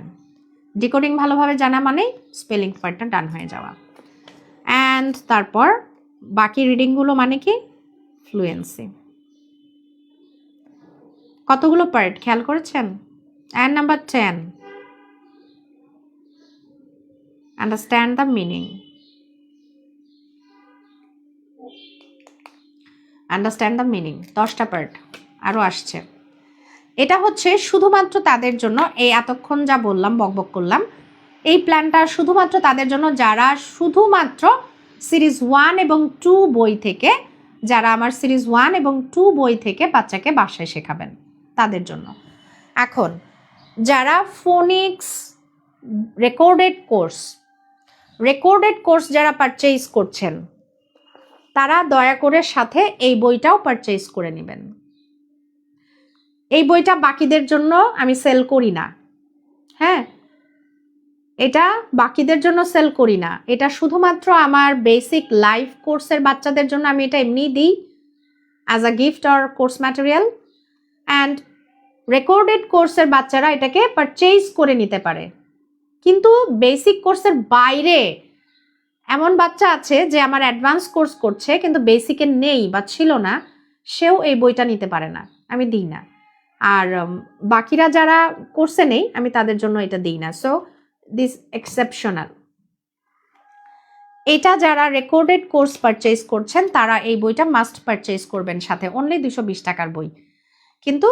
ডিকোডিং ভালোভাবে জানা মানেই স্পেলিং পার্টটা ডান হয়ে যাওয়া। অ্যান্ড তারপর বাকি রিডিংগুলো মানে কি, ফ্লুয়েন্সি। কতগুলো পার্ট খেয়াল করেছেন? And number 10, understand the meaning. Understand the meaning 10টা পার্ট আরও আসছে। এটা হচ্ছে শুধুমাত্র তাদের জন্য, এই এতক্ষণ যা বললাম, বকবক করলাম, এই প্ল্যানটা শুধুমাত্র তাদের জন্য যারা শুধুমাত্র সিরিজ 1 এবং 2 বই থেকে, যারা আমার সিরিজ 1 এবং 2 বই থেকে বাচ্চাকে বাসায় শেখাবেন তাদের জন্য। এখন যারা ফোনিক্স রেকর্ডেড কোর্স যারা পারচেজ করছেন, তারা দয়া করে সাথে এই বইটাও পারচেজ করে নেবেন। এই বইটা বাকিদের জন্য আমি সেল করি না, হ্যাঁ, এটা বাকিদের জন্য সেল করি না, এটা শুধুমাত্র আমার বেসিক লাইফ কোর্সের বাচ্চাদের জন্য আমি এটা এমনি দিই as a gift or course material. And recorded কোর্সের বাচ্চারা এটাকে পারচেজ করে নিতে পারে। কিন্তু বেসিক কোর্সের বাইরে এমন বাচ্চা আছে যে আমার অ্যাডভান্স কোর্স করছে কিন্তু বেসিকে নেই বা ছিল না, সেও এই বইটা নিতে পারে না, আমি দিই না। আর বাকিরা যারা কোর্সে নেই আমি তাদের জন্য এটা দিই না। So this exceptional. এটা যারা রেকর্ডেড কোর্স পারচেজ করছেন তারা এই বইটা মাস্ট পারচেজ করবেন, সাথে অনলি 220 টাকার বই। কিন্তু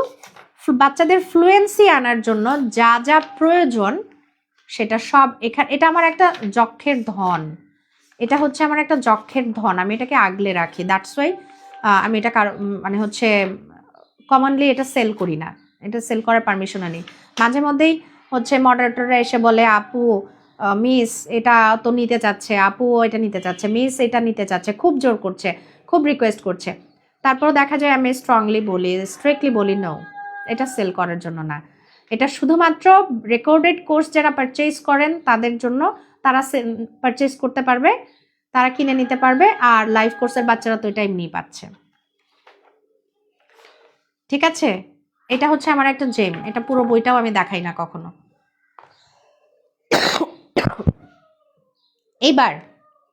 বাচ্চাদের ফ্লুয়েন্সি আনার জন্য যা যা প্রয়োজন সেটা সব এখানে, এটা আমার একটা যক্ষের ধন, এটা হচ্ছে আমার একটা যক্ষের ধন, আমি এটাকে আগলে রাখি। দ্যাটস ওয়াই আমি এটা মানে হচ্ছে কমনলি এটা সেল করি না, এটা সেল করার পারমিশনও নেই। মাঝে মধ্যেই হচ্ছে মডারেটররা এসে বলে, আপু মিস এটা তো নিতে চাচ্ছে, আপু এটা নিতে চাচ্ছে, মিস এটা নিতে চাচ্ছে, খুব জোর করছে, খুব রিকোয়েস্ট করছে। তারপর দেখা যায় আমি স্ট্রিক্টলি বলি নো, এটা সেল করার জন্য না, এটা শুধুমাত্র রেকর্ডেড কোর্স যারা পারচেজ করেন তাদের জন্য, তারা পারচেজ করতে পারবে, তারা কিনে নিতে পারবে। আর লাইভ কোর্সের বাচ্চারা তো এটা এমনি পাচ্ছে, ঠিক আছে? এটা হচ্ছে আমার একটা জেম, এটা পুরো বইটাও আমি দেখাই না কখনো।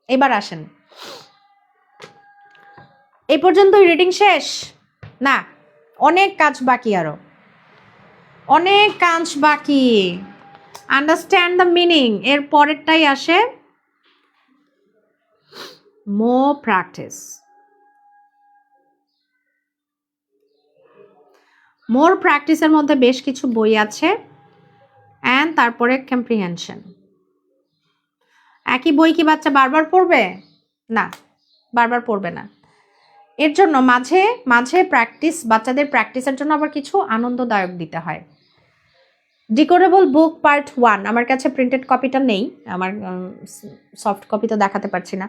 এবার আসেন, এই পর্যন্তই রিডিং শেষ না? অনেক কাজ বাকি, আরো অনেক কাজ বাকি। আন্ডারস্ট্যান্ড দ্য মিনিং এর পরেরটাই আসে মোর প্র্যাকটিস। মোর প্র্যাকটিসের মধ্যে বেশ কিছু বই আছে, অ্যান্ড তারপরে কম্প্রিহেনশন। একই বই কি বাচ্চা বারবার পড়বে? না, বারবার পড়বে না। এর জন্য মাঝে মাঝে প্র্যাকটিস, বাচ্চাদের প্র্যাকটিসের জন্য আবার কিছু আনন্দদায়ক দিতে হয়। ডিকোডেবল বুক পার্ট 1 আমার কাছে প্রিন্টেড কপিটা নেই, আমার সফট কপি তো দেখাতে পারছি না।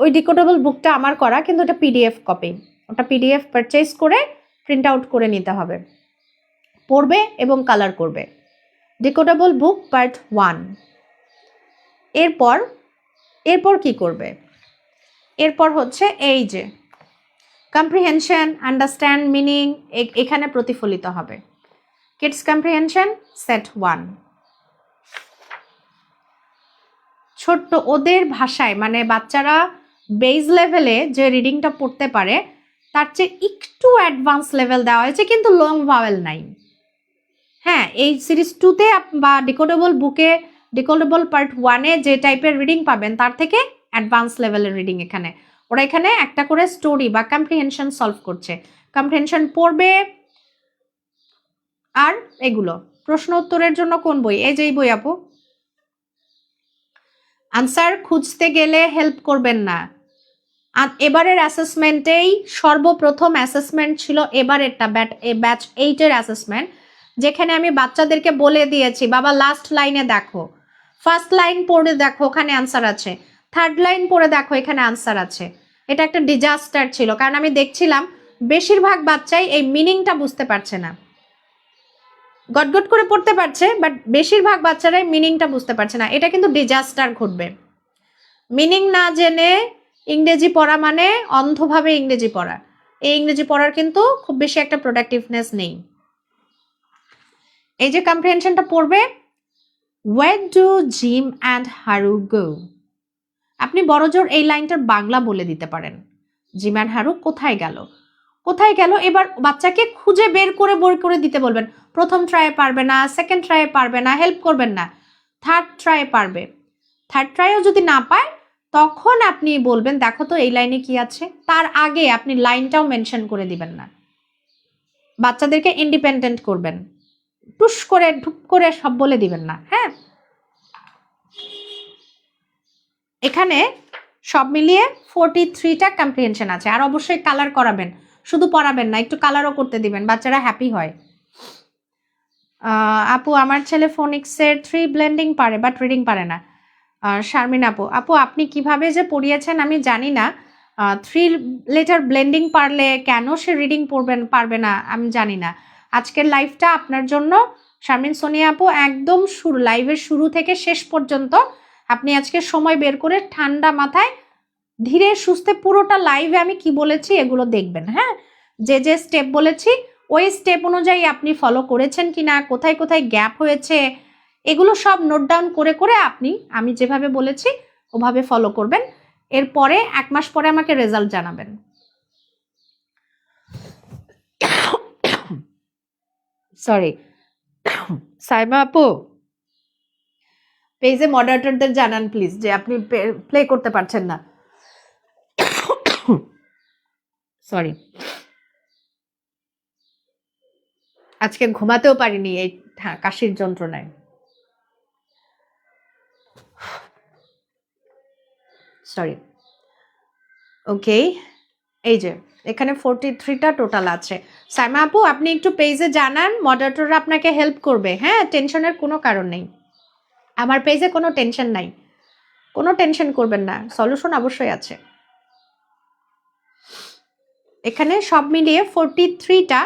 ওই ডিকোডেবল বুকটা আমার করা, কিন্তু ওটা পিডিএফ কপি, ওটা পিডিএফ পারচেজ করে প্রিন্ট আউট করে নিতে হবে, পড়বে এবং কালার করবে। ডিকোডেবল বুক পার্ট 1। এরপর কি করবে? এরপর হচ্ছে এই যে কম্প্রিহেনশন, আন্ডারস্ট্যান্ড মিনিং, এখানে প্রতিফলিত হবে। কিডস কম্প্রিহেনশন সেট 1, ছোট্ট ওদের ভাষায়, মানে বাচ্চারা বেস লেভেলে যে রিডিংটা পড়তে পারে তার চেয়ে একটু অ্যাডভান্স লেভেল দেওয়া হয়েছে, কিন্তু লং ভাওয়েল নাই। হ্যাঁ, এই সিরিজ 2তে বা ডিকোডেবল বুকে, ডিকোডেবল পার্ট 1-এ যে টাইপের রিডিং পাবেন তার থেকে অ্যাডভান্স লেভেলের রিডিং এখানে। ওরা এখানে একটা করে স্টোরি বা কম্প্রিহেনশন সলভ করছে, কম্প্রিহেনশন পড়বে। আর এগুলো প্রশ্ন উত্তরের জন্য কোন বই? এই যে এই বই আপু। আনসার খুঁজতে গেলে হেল্প করবেন না। এবারের অ্যাসেসমেন্টেই সর্বপ্রথম অ্যাসেসমেন্ট ছিল এবারেরটা, ব্যাচ 8-এর অ্যাসেসমেন্ট, যেখানে আমি বাচ্চাদেরকে বলে দিয়েছি, বাবা লাস্ট লাইনে দেখো, ফার্স্ট লাইন পড়ে দেখো, ওখানে আনসার আছে, থার্ড লাইন পড়ে দেখো, এখানে আনসার আছে। এটা একটা ডিজাস্টার ছিল, কারণ আমি দেখছিলাম বেশিরভাগ বাচ্চাই এই মিনিংটা বুঝতে পারছে না, গটগট করে পড়তে পারছে, বাট বেশিরভাগ বাচ্চারাই মিনিংটা বুঝতে পারছে না। এটা কিন্তু ডিজাস্টার ঘটবে। মিনিং না জেনে ইংরেজি পড়া মানে অন্ধভাবে ইংরেজি পড়া। এই ইংরেজি পড়ার কিন্তু খুব বেশি একটা প্রোডাক্টিভনেস নেই। এই যে কম্প্রিহেনশনটা পড়বে, Where do Jim and Haru go? আপনি বড়জোর এই লাইনটার বাংলা বলে দিতে পারেন, জিম অ্যান্ড হারু কোথায় গেল, কোথায় গেল। এবার বাচ্চাকে খুঁজে বের করে দিতে বলবেন। প্রথম ট্রায়ে পারবে না, সেকেন্ড ট্রায়ে পারবে না, হেল্প করবেন না, থার্ড ট্রায়ে পারবে। থার্ড ট্রায়েও যদি না পায় তখন আপনি বলবেন দেখো তো এই লাইনে কি আছে। তার আগে আপনি লাইনটাও মেনশন করে দিবেন না। বাচ্চাদেরকে ইন্ডিপেন্ডেন্ট করবেন, টুস করে ঢুপ করে সব বলে দিবেন না। হ্যাঁ, এখানে সব মিলিয়ে 43টা কম্প্রিহেনশন আছে। আর অবশ্যই কালার করাবেন, শুধু পড়াবেন না, একটু কালারও করতে দিবেন, বাচ্চারা হ্যাপি হয়। আপু আমার ছেলে ফোনিক্সের 3 ব্লেন্ডিং পারে বাট রিডিং পারে না। শারমিন আপু, আপনি কিভাবে যে পড়িয়েছেন আমি জানি না। 3 লেটার ব্লেন্ডিং পারলে কেন সে রিডিং পারবে না আমি জানি না। আজকের লাইভটা আপনার জন্য শারমিন সোনিয়া আপু, একদম লাইভের শুরু থেকে শেষ পর্যন্ত আপনি আজকে সময় বের করে ঠান্ডা মাথায় ধীরে সুস্থে পুরোটা লাইভে আমি কি বলেছি এগুলো দেখবেন। হ্যাঁ, যে যে স্টেপ বলেছি ওই স্টেপ অনুযায়ী আপনি ফলো করেছেন কিনা, কোথায় কোথায় গ্যাপ হয়েছে, এগুলো সব নোট ডাউন করে করে আপনি আমি যেভাবে বলেছি ওভাবে ফলো করবেন। এরপরে 1 মাস পরে আমাকে রেজাল্ট জানাবেন। সরি সাইমা আপু, পেজে মডারেটরদের জানান প্লিজ যে আপনি প্লে করতে পারছেন না। সরি, আজকে ঘুমাতেও পারিনি এই কাশির যন্ত্রণায়। সরি। ওকে, এই যে এখানে 43টা টোটাল আছে। সাইমা আপু আপনি একটু পেজে জানান, মডারেটররা আপনাকে হেল্প করবে। হ্যাঁ, টেনশনের কোনো কারণ নেই, আমার পেজে কোনো টেনশন নাই, কোনো টেনশন করবেন না, সলিউশন অবশ্যই আছে। এখানে সব মিলিয়ে 43টা,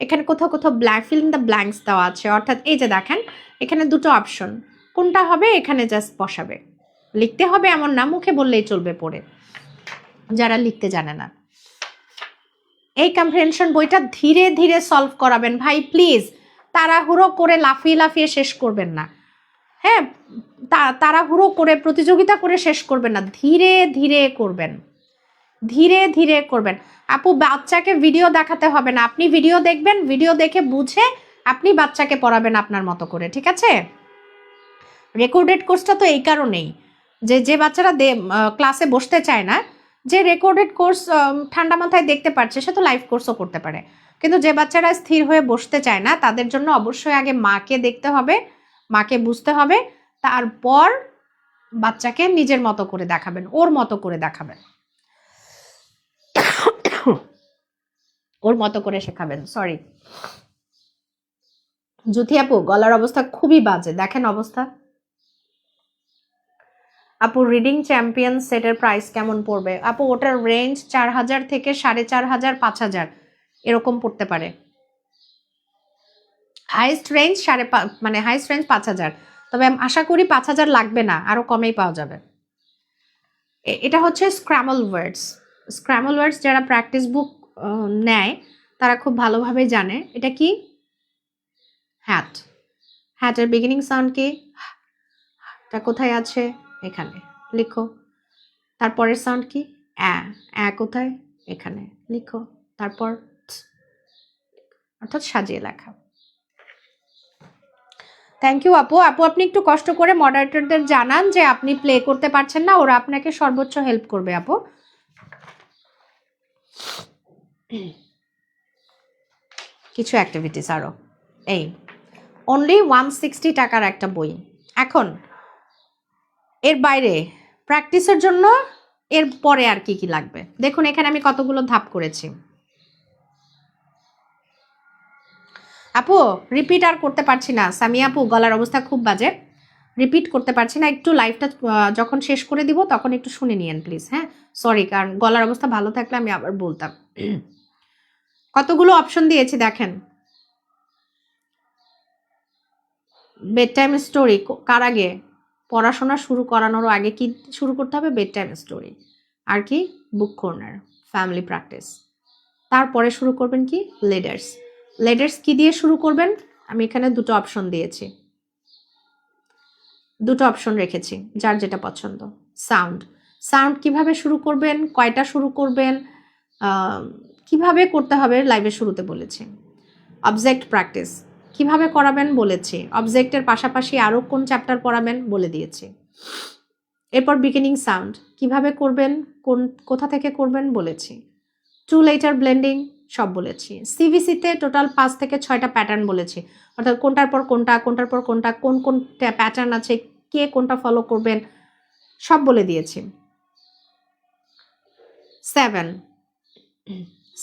এখানে কোথাও কোথাও ফিল ইন দ্য ব্ল্যাঙ্কস দেওয়া আছে। অর্থাৎ এই যে দেখেন এখানে দুটো অপশন, কোনটা হবে এখানে জাস্ট বসাবে। লিখতে হবে এমন না, মুখে বললেই চলবে পড়ে, যারা লিখতে জানে না। এই কম্প্রিহেনশন বইটা ধীরে ধীরে সলভ করাবেন ভাই, প্লিজ তাড়াহুড়ো করে লাফিয়ে লাফিয়ে শেষ করবেন না। হ্যাঁ, তাড়াহুড়ো করে প্রতিযোগিতা করে শেষ করবেন না, ধীরে ধীরে করবেন, ধীরে ধীরে করবেন। আপু বাচ্চাকে ভিডিও দেখাতে হবে না, আপনি ভিডিও দেখবেন, ভিডিও দেখে বুঝে আপনি বাচ্চাকে পড়াবেন আপনার মতো করে, ঠিক আছে? রেকর্ডেড কোর্সটা তো এই কারণেই যে বাচ্চারা ক্লাসে বসতে চায় না, যে রেকর্ডেড কোর্স ঠান্ডা মাথায় দেখতে পারছে সে তো লাইভ কোর্সও করতে পারে, কিন্তু যে বাচ্চারা স্থির হয়ে বসতে চায় না তাদের জন্য অবশ্যই আগে মাকে দেখতে হবে, মাকে বুঝতে হবে, তারপর বাচ্চাকে নিজের মতো করে দেখাবেন, ওর মতো করে দেখাবেন, ওর মতো করে শেখাবেন। সরি জ্যোতি আপু, গলার অবস্থা খুবই বাজে, দেখেন অবস্থা। আপু রিডিং চ্যাম্পিয়ন সেটের প্রাইস কেমন পড়বে? আপু ওটার রেঞ্জ 4000 থেকে 4500 5000 এরকম পড়তে পারে। হাইস্ট রেঞ্জ মানে হাইস্ট রেঞ্জ 5000, তবে আশা করি 5000 লাগবে না, আরো কমেই পাওয়া যাবে। এটা হচ্ছে স্ক্র্যামল ওয়ার্ডস। স্ক্র্যামল ওয়ার্ডস যারা প্র্যাকটিস বুক নেয় তারা খুব ভালোভাবে জানে এটা কি। হ্যাট, হ্যাটের বিগিনিং সাউন্ড কি? টা কোথায় আছে? এখানে লিখো। তারপরের সাউন্ড কি? কোথায়? এখানে লিখো। তারপর অর্থাৎ সাজিয়ে লেখা। থ্যাংক ইউ আপু। আপনি একটু কষ্ট করে মডারেটরদের জানান যে আপনি প্লে করতে পারছেন না, ওরা আপনাকে সর্বোচ্চ হেল্প করবে আপু। কিছু অ্যাক্টিভিটিস আরো, এই অনলি 160 টাকার একটা বই। এখন এর বাইরে প্র্যাকটিসের জন্য এর পরে আর কি কি লাগবে দেখুন, এখানে আমি কতগুলো ধাপ করেছি। আপু রিপিট আর করতে পারছি না, সামিয়া আপু গলার অবস্থা খুব বাজে, রিপিট করতে পারছি না, একটু লাইভটা যখন শেষ করে দিব তখন একটু শুনে নিয়েন প্লিজ। হ্যাঁ সরি, কারণ গলার অবস্থা ভালো থাকলে আমি আবার বলতাম। কতগুলো অপশন দিয়েছি দেখেন। বেড টাইম স্টোরি কার আগে? পড়াশোনা শুরু করানোর আগে কি শুরু করতে হবে? Bed time story. আর কি? Book corner, family practice. তারপরে শুরু করবেন কি? লেডার্স। লেডার্স কি দিয়ে শুরু করবেন? আমি এখানে দুটো অপশন দিয়েছি, দুটো অপশন রেখেছি, যার যেটা পছন্দ। সাউন্ড, সাউন্ড কিভাবে শুরু করবেন, কয়টা শুরু করবেন, কিভাবে করতে হবে লাইভের শুরুতে বলেছি। অবজেক্ট প্র্যাকটিস কিভাবে করাবেন বলেছি। অবজেক্টের পাশাপাশি আরও কোন চ্যাপ্টার পড়াবেন বলে দিয়েছি। এরপর বিগিনিং সাউন্ড কিভাবে করবেন, কোথা থেকে করবেন বলেছি। টু লেটার ব্লেন্ডিং সব বলেছি। সিভিসিতে টোটাল 5 থেকে 6টা প্যাটার্ন বলেছি, অর্থাৎ কোনটার পর কোনটা, কোনটার পর কোনটা, কোন কোন প্যাটার্ন আছে, কে কোনটা ফলো করবেন সব বলে দিয়েছি। 7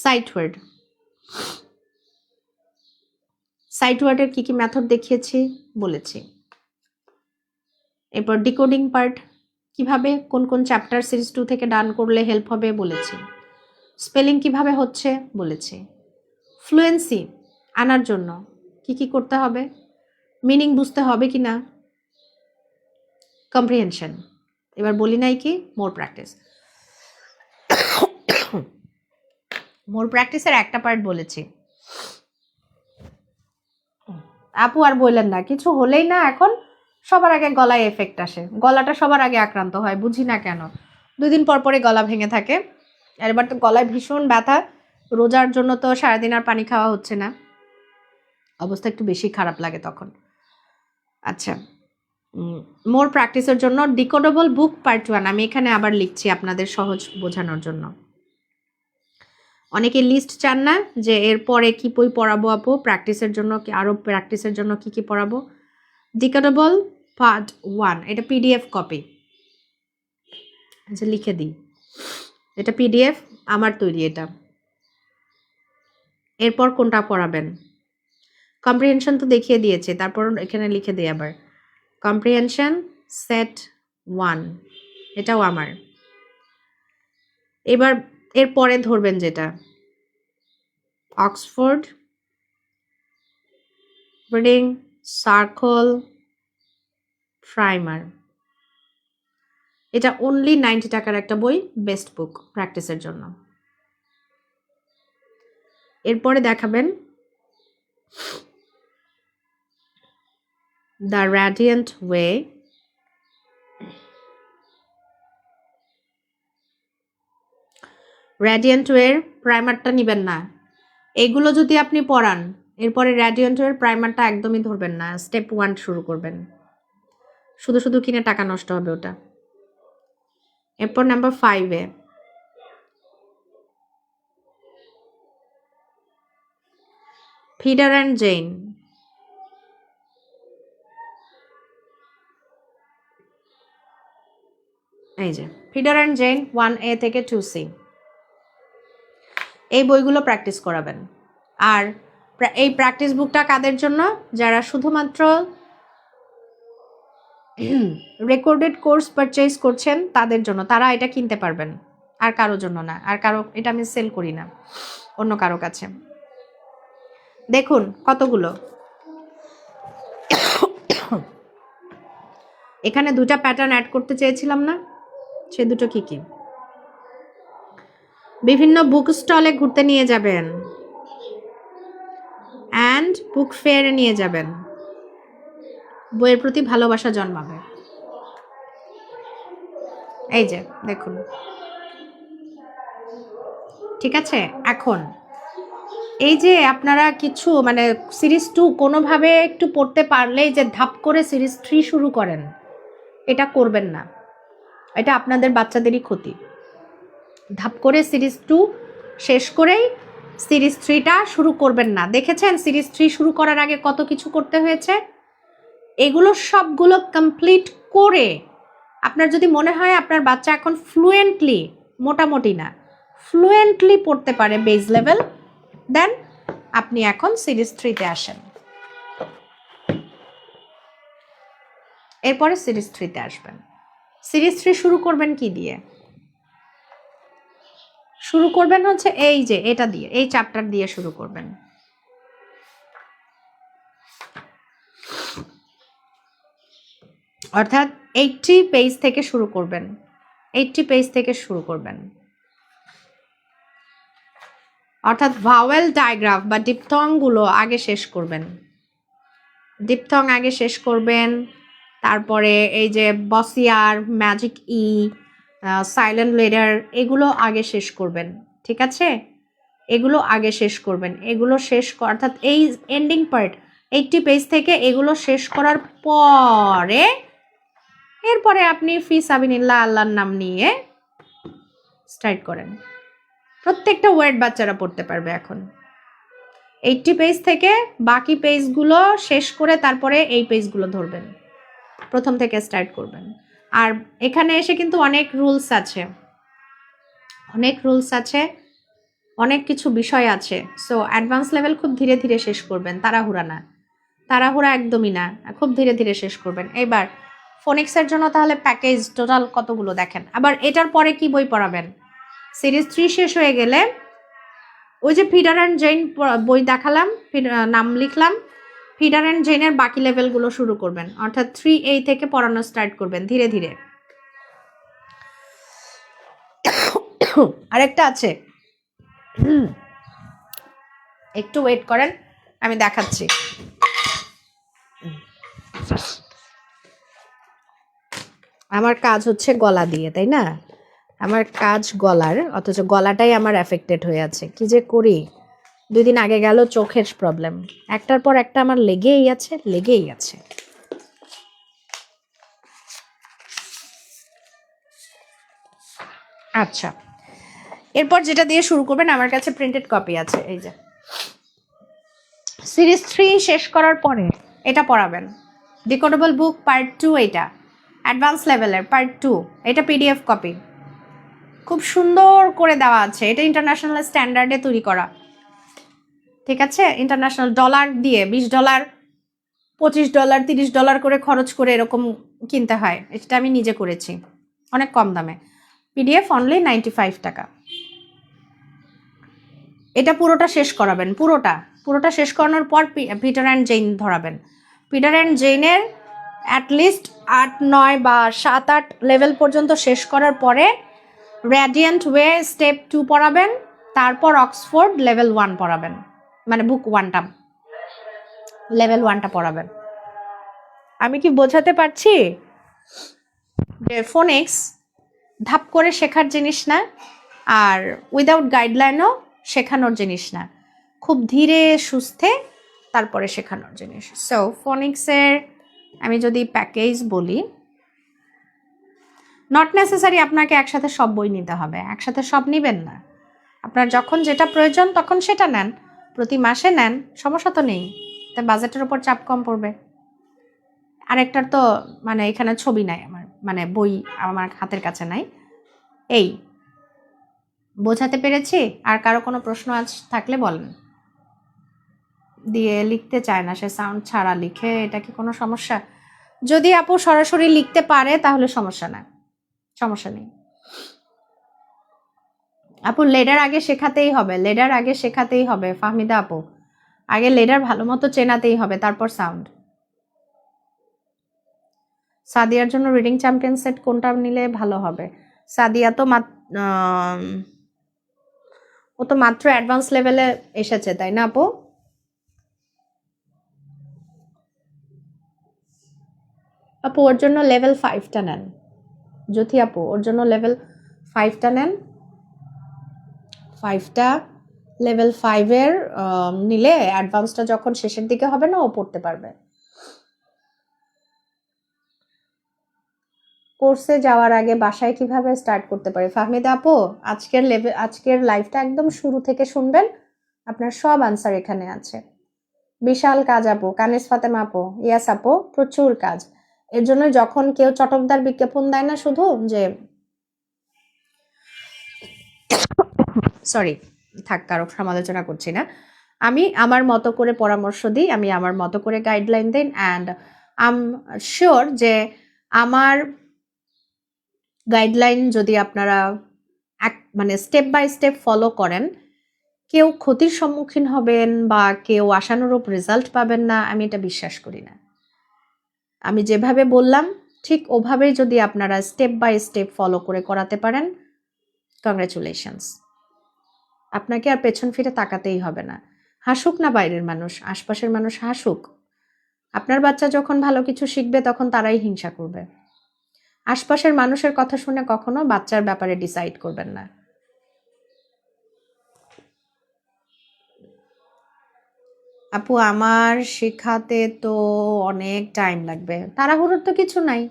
সাইট ওয়ার্ড, সাইট ওয়ার্ডের কি কি মেথড দেখিয়েছি বলেছি। এরপর ডিকোডিং পার্ট কিভাবে কোন কোন চ্যাপ্টার সিরিজ 2 থেকে ডান করলে হেল্প হবে বলেছি। স্পেলিং কিভাবে হচ্ছে বলেছি। ফ্লুয়েন্সি আনার জন্য কি কি করতে হবে, মিনিং বুঝতে হবে কি না, কম্প্রিহেনশন। এবার বলি নাই কি? মোর প্র্যাকটিস। মোর প্র্যাকটিসের একটা পার্ট বলেছি। আপু আর বললেন না, কিছু হলেই না এখন সবার আগে গলায় এফেক্ট আসে, গলাটা সবার আগে আক্রান্ত হয়, বুঝি না কেন। 2 দিন পর পরে গলা ভেঙে থাকে। আর এবার তো গলায় ভীষণ ব্যথা, রোজার জন্য তো সারাদিন আর পানি খাওয়া হচ্ছে না, অবস্থা একটু বেশি খারাপ লাগে তখন। আচ্ছা, মোর প্র্যাকটিসের জন্য ডিকোডেবল বুক পার্ট 1 আমি এখানে আবার লিখছি আপনাদের সহজ বোঝানোর জন্য। অনেকে লিস্ট চান না যে এরপরে কি বই পড়াবো আপু প্র্যাকটিসের জন্য, আরও প্র্যাকটিসের জন্য কি কি পড়াবো। ডিকোডেবল পার্ট 1 এটা পিডিএফ কপি, আচ্ছা লিখে দিই, এটা পিডিএফ আমার তৈরি এটা। এরপর কোনটা পড়াবেন? কম্প্রিহেনশন তো দেখিয়ে দিয়েছে, তারপর এখানে লিখে দিই আবার কম্প্রিহেনশন সেট 1, এটাও আমার। এবার এরপরে ধরবেন যেটা অক্সফোর্ড রিডিং সার্কেল প্রাইমার, এটা অনলি 90 টাকার একটা বই, বেস্ট বুক প্র্যাকটিসের জন্য। এরপরে দেখাবেন দ্য র্যাডিয়েন্ট ওয়ে, র্যাডিয়েন্ট ওয়ের প্রাইমারটা নেবেন না, এগুলো যদি আপনি পড়ান এরপরে র্যাডিয়েন্ট ওয়ের প্রাইমারটা একদমই ধরবেন না, স্টেপ 1 শুরু করবেন, শুধু শুধু কিনে টাকা নষ্ট হবে ওটা। এরপর নাম্বার 5-এ ফিডার অ্যান্ড জেইন, এই যে ফিডার অ্যান্ড জেইন 1A থেকে 2C, এই বইগুলো প্র্যাকটিস করাবেন। আর এই প্র্যাকটিস বুকটা কাদের জন্য? যারা শুধুমাত্র রেকর্ডেড কোর্স পারচেজ করছেন তাদের জন্য, তারা এটা কিনতে পারবেন, আর কারোর জন্য না। আর কারো এটা আমি সেল করি না অন্য কারো কাছে। দেখুন কতগুলো, এখানে 2টা প্যাটার্ন অ্যাড করতে চেয়েছিলাম না, সে দুটো কি কি? বিভিন্ন বুক স্টলে ঘুরতে নিয়ে যাবেন অ্যান্ড বুক ফেয়ারে নিয়ে যাবেন, বইয়ের প্রতি ভালোবাসা জন্মাবে। এই যে দেখুন, ঠিক আছে। এখন এই যে আপনারা কিছু মানে সিরিজ 2 কোনোভাবে একটু পড়তে পারলেই যে ধাপ করে সিরিজ 3 শুরু করেন, এটা করবেন না, এটা আপনাদের বাচ্চাদেরই ক্ষতি। ধাপ করে সিরিজ 2 শেষ করেই সিরিজ 3টা শুরু করবেন না। দেখেছেন সিরিজ 3 শুরু করার আগে কত কিছু করতে হয়েছে, এগুলো সবগুলো কমপ্লিট করে আপনার যদি মনে হয় আপনার বাচ্চা এখন ফ্লুয়েন্টলি, মোটামুটি না ফ্লুয়েন্টলি পড়তে পারে বেস লেভেল, দেন আপনি এখন সিরিজ 3-তে আসেন, এরপরে সিরিজ 3-তে আসবেন। সিরিজ 3 শুরু করবেন কি দিয়ে? শুরু করবেন হচ্ছে এই যে এটা দিয়ে, এই চ্যাপ্টার দিয়ে শুরু করবেন। অর্থাৎ 80 পেজ থেকে শুরু করবেন, 80 পেজ থেকে শুরু করবেন। অর্থাৎ ভাওয়েল ডায়াগ্রাফ বা ডিপথং গুলো আগে শেষ করবেন, ডিপথং আগে শেষ করবেন। তারপরে এই যে বসিয়ার, ম্যাজিক ই, সাইলেন্ট লেডার, এগুলো আগে শেষ করবেন, ঠিক আছে? এগুলো আগে শেষ করবেন, এগুলো শেষ অর্থাৎ এই এন্ডিং পার্ট 80 পেজ থেকে এগুলো শেষ করার পরে এরপরে আপনি ফি সাবিনিল্লাহ, আল্লাহর নাম নিয়ে স্টার্ট করেন। প্রত্যেকটা ওয়ার্ড বাচ্চারা পড়তে পারবে এখন। 80 পেজ থেকে বাকি পেজগুলো শেষ করে তারপরে এই পেজগুলো ধরবেন, প্রথম থেকে স্টার্ট করবেন। আর এখানে এসে কিন্তু অনেক রুলস আছে, অনেক রুলস আছে, অনেক কিছু বিষয় আছে। সো অ্যাডভান্স লেভেল খুব ধীরে ধীরে শেষ করবেন, তাড়াহুড়া না, তাড়াহুড়া একদমই না, খুব ধীরে ধীরে শেষ করবেন। এবার ফোনিক্সের জন্য তাহলে প্যাকেজ টোটাল কতগুলো দেখেন। আবার এটার পরে কি বই পড়াবেন? সিরিজ 3 শেষ হয়ে গেলে ওই যে ফিডার অ্যান্ড জেইন বই দেখালাম, নাম লিখলাম, ফিডার অ্যান্ড জেইনের বাকি লেভেলগুলো শুরু করবেন। অর্থাৎ 3A থেকে পড়ানো স্টার্ট করবেন ধীরে ধীরে। আরেকটা আছে, একটু ওয়েট করেন, আমি দেখাচ্ছি। আমার কাজ হচ্ছে গলা দিয়ে, তাই না? আমার কাজ গলার, অথচ গলাটাই আমার অ্যাফেক্টেড হয়ে আছে। কি যে করি, 2 দিন আগে গেল চোখের প্রবলেম, একটার পর একটা আমার লেগেই আছে, লেগেই আছে। আচ্ছা, এরপর যেটা দিয়ে শুরু করবেন, আমার কাছে প্রিন্টেড কপি আছে, এই যে সিরিজ 3 শেষ করার পরে এটা পড়াবেন। ডিকোডেবল বুক পার্ট 2, এটা অ্যাডভান্স লেভেলের পার্ট 2, এটা পিডিএফ কপি, খুব সুন্দর করে দেওয়া আছে। এটা ইন্টারন্যাশনাল স্ট্যান্ডার্ডে তৈরি করা, ঠিক আছে? ইন্টারন্যাশনাল ডলার দিয়ে $20, $25, $30 করে খরচ করে এরকম কিনতে হয়। এটা আমি নিজে করেছি অনেক কম দামে, পিডিএফ অনলি 95 টাকা। এটা পুরোটা শেষ করাবেন, পুরোটা শেষ করানোর পর পিটার অ্যান্ড জেইন ধরাবেন। পিটার অ্যান্ড জেইনের অ্যাটলিস্ট 8, 9 বা 7, 8 লেভেল পর্যন্ত শেষ করার পরে রেডিয়েন্ট ওয়ে স্টেপ 2 পড়াবেন, তারপর অক্সফোর্ড লেভেল 1 পড়াবেন, মানে বুক 1টা, লেভেল 1টা পড়াবেন। আমি কি বোঝাতে পারছি যে ফোনিক্স ধাপ করে শেখার জিনিস না, আর উইদাউট গাইডলাইনও শেখানোর জিনিস না, খুব ধীরে সুস্থে তারপরে শেখানোর জিনিস। সো ফোনিক্সের আমি যদি প্যাকেজ বলি, নট নেসেসারি আপনাকে একসাথে সব বই নিতে হবে, একসাথে সব নেবেন না। আপনার যখন যেটা প্রয়োজন তখন সেটা নেন, প্রতি মাসে নেন, সমস্যা তো নেই, তাই বাজেটের উপর চাপ কম পড়বে। আরেকটার তো মানে এখানে ছবি নাই আমার, মানে বই আমার হাতের কাছে নাই। এই বোঝাতে পেরেছি? আর কারো কোনো প্রশ্ন থাকলে বলেন। দিয়ে লিখতে চায় না, সে সাউন্ড ছাড়া লিখে, এটা কি কোনো সমস্যা? যদি আপু সরাসরি লিখতে পারে তাহলে সমস্যা না, সমস্যা নেই। আপু লেডার আগে শেখাতেই হবে, লেডার আগে শেখাতেই হবে ফাহমিদা আপু, আগে লেডার ভালো মতো চেনাতেই হবে, তারপর সাউন্ড। সাদিয়ার জন্য রিডিং চ্যাম্পিয়ন সেট কোনটা নিলে ভালো হবে? সাদিয়া তো ও তো মাত্র অ্যাডভান্স লেভেলে এসেছে, তাই না আপু? আপু ওর জন্য লেভেল 5টা নেন, জ্যোতি আপু ওর জন্য লেভেল 5টা নেন। 5টা লেভেল 5-এর নিলে অ্যাডভান্সটা যখন শেষের দিকে হবে না, ও পড়তে পারবে। কোর্সে যাওয়ার আগে বাসায় কিভাবে স্টার্ট করতে পারি? ফাহমিদা আপু আজকের লাইভটা একদম শুরু থেকে শুনবেন, আপনার সব আনসার এখানে আছে। বিশাল কাজ আপু, কানিস ফাতেমা আপু, ইয়াস আপু, প্রচুর কাজ। এর জন্য যখন কেউ চটকদার বিজ্ঞাপন দেয় না, শুধু যে সরি থাক, কারো সমালোচনা করছি না, আমি আমার মতো করে পরামর্শ দিই, আমি আমার মতো করে গাইডলাইন দিই, অ্যান্ড আই এম শিওর যে আমার গাইডলাইন যদি আপনারা মানে স্টেপ বাই স্টেপ ফলো করেন, কেউ ক্ষতির সম্মুখীন হবেন বা কেউ আশানুরূপ রেজাল্ট পাবেন না, আমি এটা বিশ্বাস করি না। আমি যেভাবে বললাম ঠিক ওভাবেই যদি আপনারা স্টেপ বাই স্টেপ ফলো করে করাতে পারেন, কংগ্রাচুলেশনস। আপনাকে আর পেছন ফিরে তাকাতেই হবে না। হাসুক না বাইরের মানুষ, আশপাশের মানুষ হাসুক। আপনার বাচ্চা যখন ভালো কিছু শিখবে তখন তারাই হিংসা করবে। আশপাশের মানুষের কথা শুনে কখনো বাচ্চার ব্যাপারে ডিসাইড করবেন না। আপু আমার শেখাতে তো অনেক টাইম লাগবে, তাড়াহুড়োর তো কিছু নাই,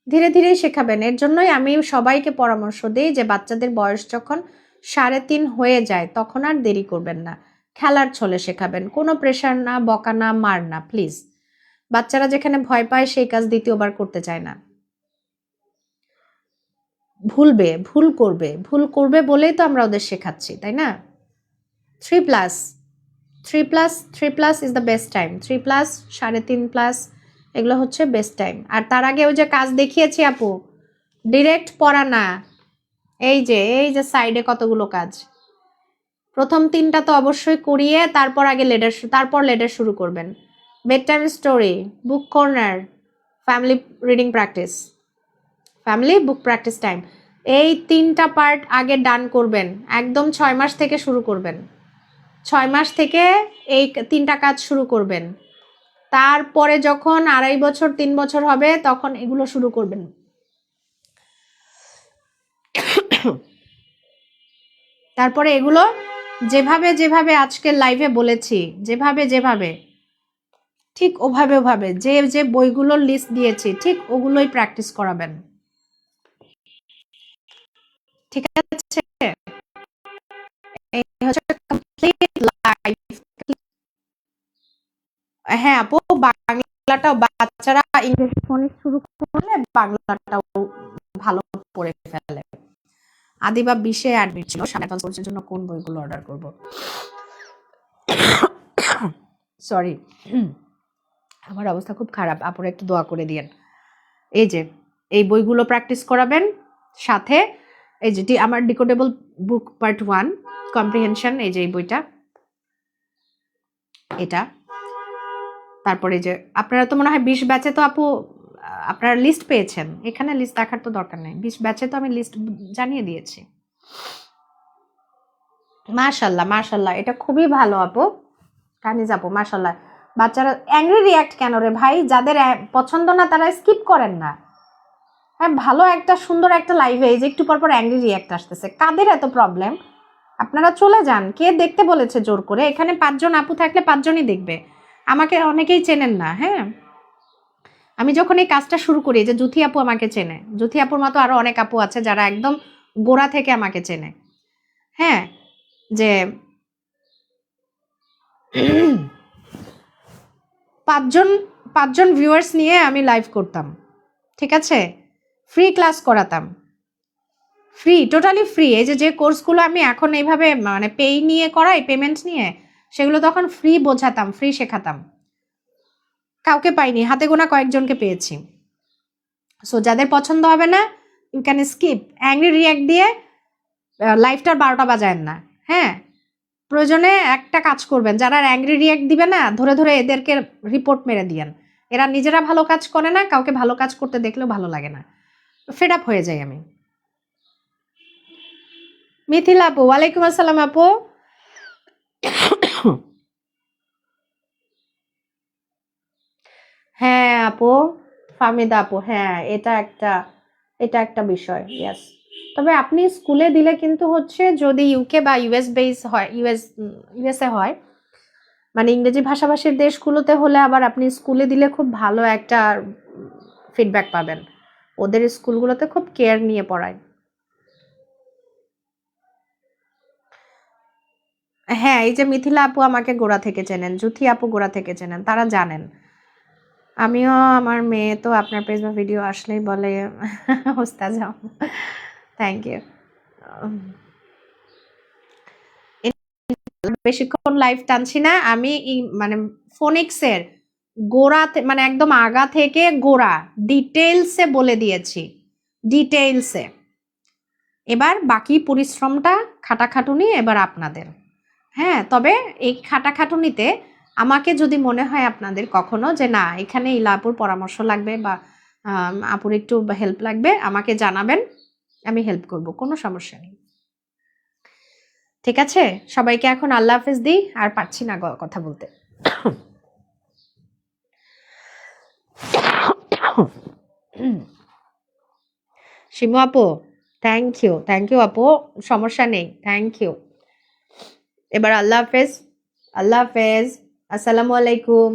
ধীরে ধীরেই শেখাবেন। এর জন্যই আমি সবাইকে পরামর্শ দিই যে বাচ্চাদের বয়স যখন 3.5 হয়ে যায় তখন আর দেরি করবেন না, খেলার ছলে শেখাবেন, কোনো প্রেশার না, বকা না, মার না, প্লিজ। বাচ্চারা যেখানে ভয় পায় সেই কাজ দ্বিতীয়বার করতে চায় না। ভুল করবে বলেই তো আমরা ওদের শেখাচ্ছি, তাই না? 3+, 3+, ইজ দ্য বেস্ট টাইম। 3+, 3.5+, এগুলো হচ্ছে বেস্ট টাইম। আর তার আগে ওই যে কাজ দেখিয়েছি আপু, ডিরেক্ট পড়া না, এই যে সাইডে কতগুলো কাজ, প্রথম 3টা তো অবশ্যই করিয়ে তারপর লেডার শুরু করবেন। Bed time story, book corner, family reading practice, family book practice time, এই 3টা পার্ট আগে ডান করবেন। একদম 6 মাস থেকে শুরু করবেন, 6 মাস থেকে এই 3টা কাজ শুরু করবেন। তারপরে যখন 2.5 বছর 3 বছর হবে তখন এগুলো শুরু করবেন। তারপরে এগুলো যেভাবে আজকের লাইভে বলেছি, যেভাবে ঠিক ওভাবে যে বইগুলোর লিস্ট দিয়েছি ঠিক ওগুলোই প্র্যাকটিস করাবেন, ঠিক আছে? এই হচ্ছে কমপ্লিট লাইফ। হ্যাঁ আপু, বাংলাটাও বাচ্চারা ইংলিশ ফোনিক শুরু করলে বাংলাটাও ভালো পড়ে ফেলে। আদিবা 20-এ অ্যাডমিট ছিল, অ্যাডভান্স কোর্সের জন্য কোন বইগুলো অর্ডার করব? সরি, আমার অবস্থা খুব খারাপ, আপুরা একটু দোয়া করে দিয়েন। এই বইগুলো প্র্যাকটিস করাবেন, সাথে এই যে আমার ডিকোডেবল বুক পার্ট 1 কম্প্রিহেনশন, এই বইটা, এটা। তারপরে যে আপনারা তো মনে হয় 20 ব্যাচে তো আপু আপনারা লিস্ট পেয়েছেন, এখানে লিস্ট দেখার তো দরকার নেই, 20 ব্যাচে তো আমি লিস্ট জানিয়ে দিয়েছি। মাশাল্লাহ, এটা খুবই ভালো আপু, কানিজ আপু, মাশাল্লাহ। বাচ্চারা অ্যাংরি রিয়াক্ট কেন রে ভাই? যাদের পছন্দ না তারা স্কিপ করেন না। হ্যাঁ, ভালো একটা সুন্দর একটা লাইভে এই যে একটু পর অ্যাংরি রিয়াক্ট আসতেছে, কাদের এত প্রবলেম? আপনারা চলে যান, কে দেখতে বলেছে জোর করে? এখানে 5 জন আপু থাকলে 5 জনই দেখবে, আমাকে অনেকেই চেনেন না। হ্যাঁ, আমি যখন এই কাজটা শুরু করি, যে জুথি আপু আমাকে চেনে, জুথি আপুর মতো আরো অনেক আপু আছে যারা একদম গোড়া থেকে আমাকে চেনে। হ্যাঁ, যে 5 জন ভিউয়ার্স নিয়ে আমি লাইভ করতাম, ঠিক আছে? ফ্রি ক্লাস করাতাম, ফ্রি, টোটালি ফ্রি। এই যে কোর্সগুলো আমি এখন এইভাবে মানে পেমেন্ট নিয়ে, সেগুলো তখন ফ্রি বোঝাতাম, ফ্রি শেখাতাম, কাউকে পাইনি, হাতে গোনা কয়েকজনকে পেয়েছি। সো যাদের পছন্দ হবে না, you can skip, angry react দিয়ে লাইফটার 12টা বাজায়েন না। হ্যাঁ, প্রয়োজনে একটা কাজ করবেন, যারা অ্যাংরি রিয়াক্ট দিবে না, ধরে এদেরকে রিপোর্ট মেরে দিয়েন। এরা নিজেরা ভালো কাজ করে না, কাউকে ভালো কাজ করতে দেখলেও ভালো লাগে না, ফেড আপ হয়ে যাই আমি। মিথিলা আপু, ওয়ালাইকুম আসসালাম আপু। হ্যাঁ আপু, ফাহমিদা আপু, হ্যাঁ এটা একটা বিষয়, ইয়েস। তবে আপনি স্কুলে দিলে কিন্তু হচ্ছে, যদি ইউকে বা ইউএস বেস হয়, ইউএসএ হয়, মানে ইংরেজি ভাষাভাষীর দেশগুলোতে হলে আবার আপনি স্কুলে দিলে খুব ভালো একটা ফিডব্যাক পাবেন। ওদের স্কুলগুলোতে খুব কেয়ার নিয়ে পড়ায়। হ্যাঁ, এই যে মিথিলা আপু আমাকে গোড়া থেকে চেনেন, জুথি আপু গোড়া থেকে চেনেন, তারা জানেন। আমিও, আমার মেয়ে তো আপনার পেজ বা ভিডিও আসলেই বলে ওস্তাদ যাও। Thank you. বেশিক্ষণ লাইভ টানছি না আমি, মানে ফোনিক্সের গোড়াতে, মানে একদম আগা থেকে গোড়া ডিটেইলসে বলে দিয়েছি, ডিটেইলসে। এবার বাকি পরিশ্রমটা খাটাখাটুনি এবার আপনাদের। হ্যাঁ, তবে এই খাটাখাটুনিতে আমাকে যদি মনে হয় আপনাদের কখনো যে না এখানে ইলা আপুর পরামর্শ লাগবে বা আপুর একটু হেল্প লাগবে, আমাকে জানাবেন, আমি হেল্প করব, কোনো সমস্যা নেই। ঠিক আছে, সবাইকে এখন আল্লাহ হাফেজ দিই, আর পারছি না কথা বলতে। শিমু আপু, থ্যাংক ইউ আপু, সমস্যা নেই, থ্যাংক ইউ। এবার আল্লাহ হাফেজ, আল্লাহ হাফেজ, আসসালামু আলাইকুম।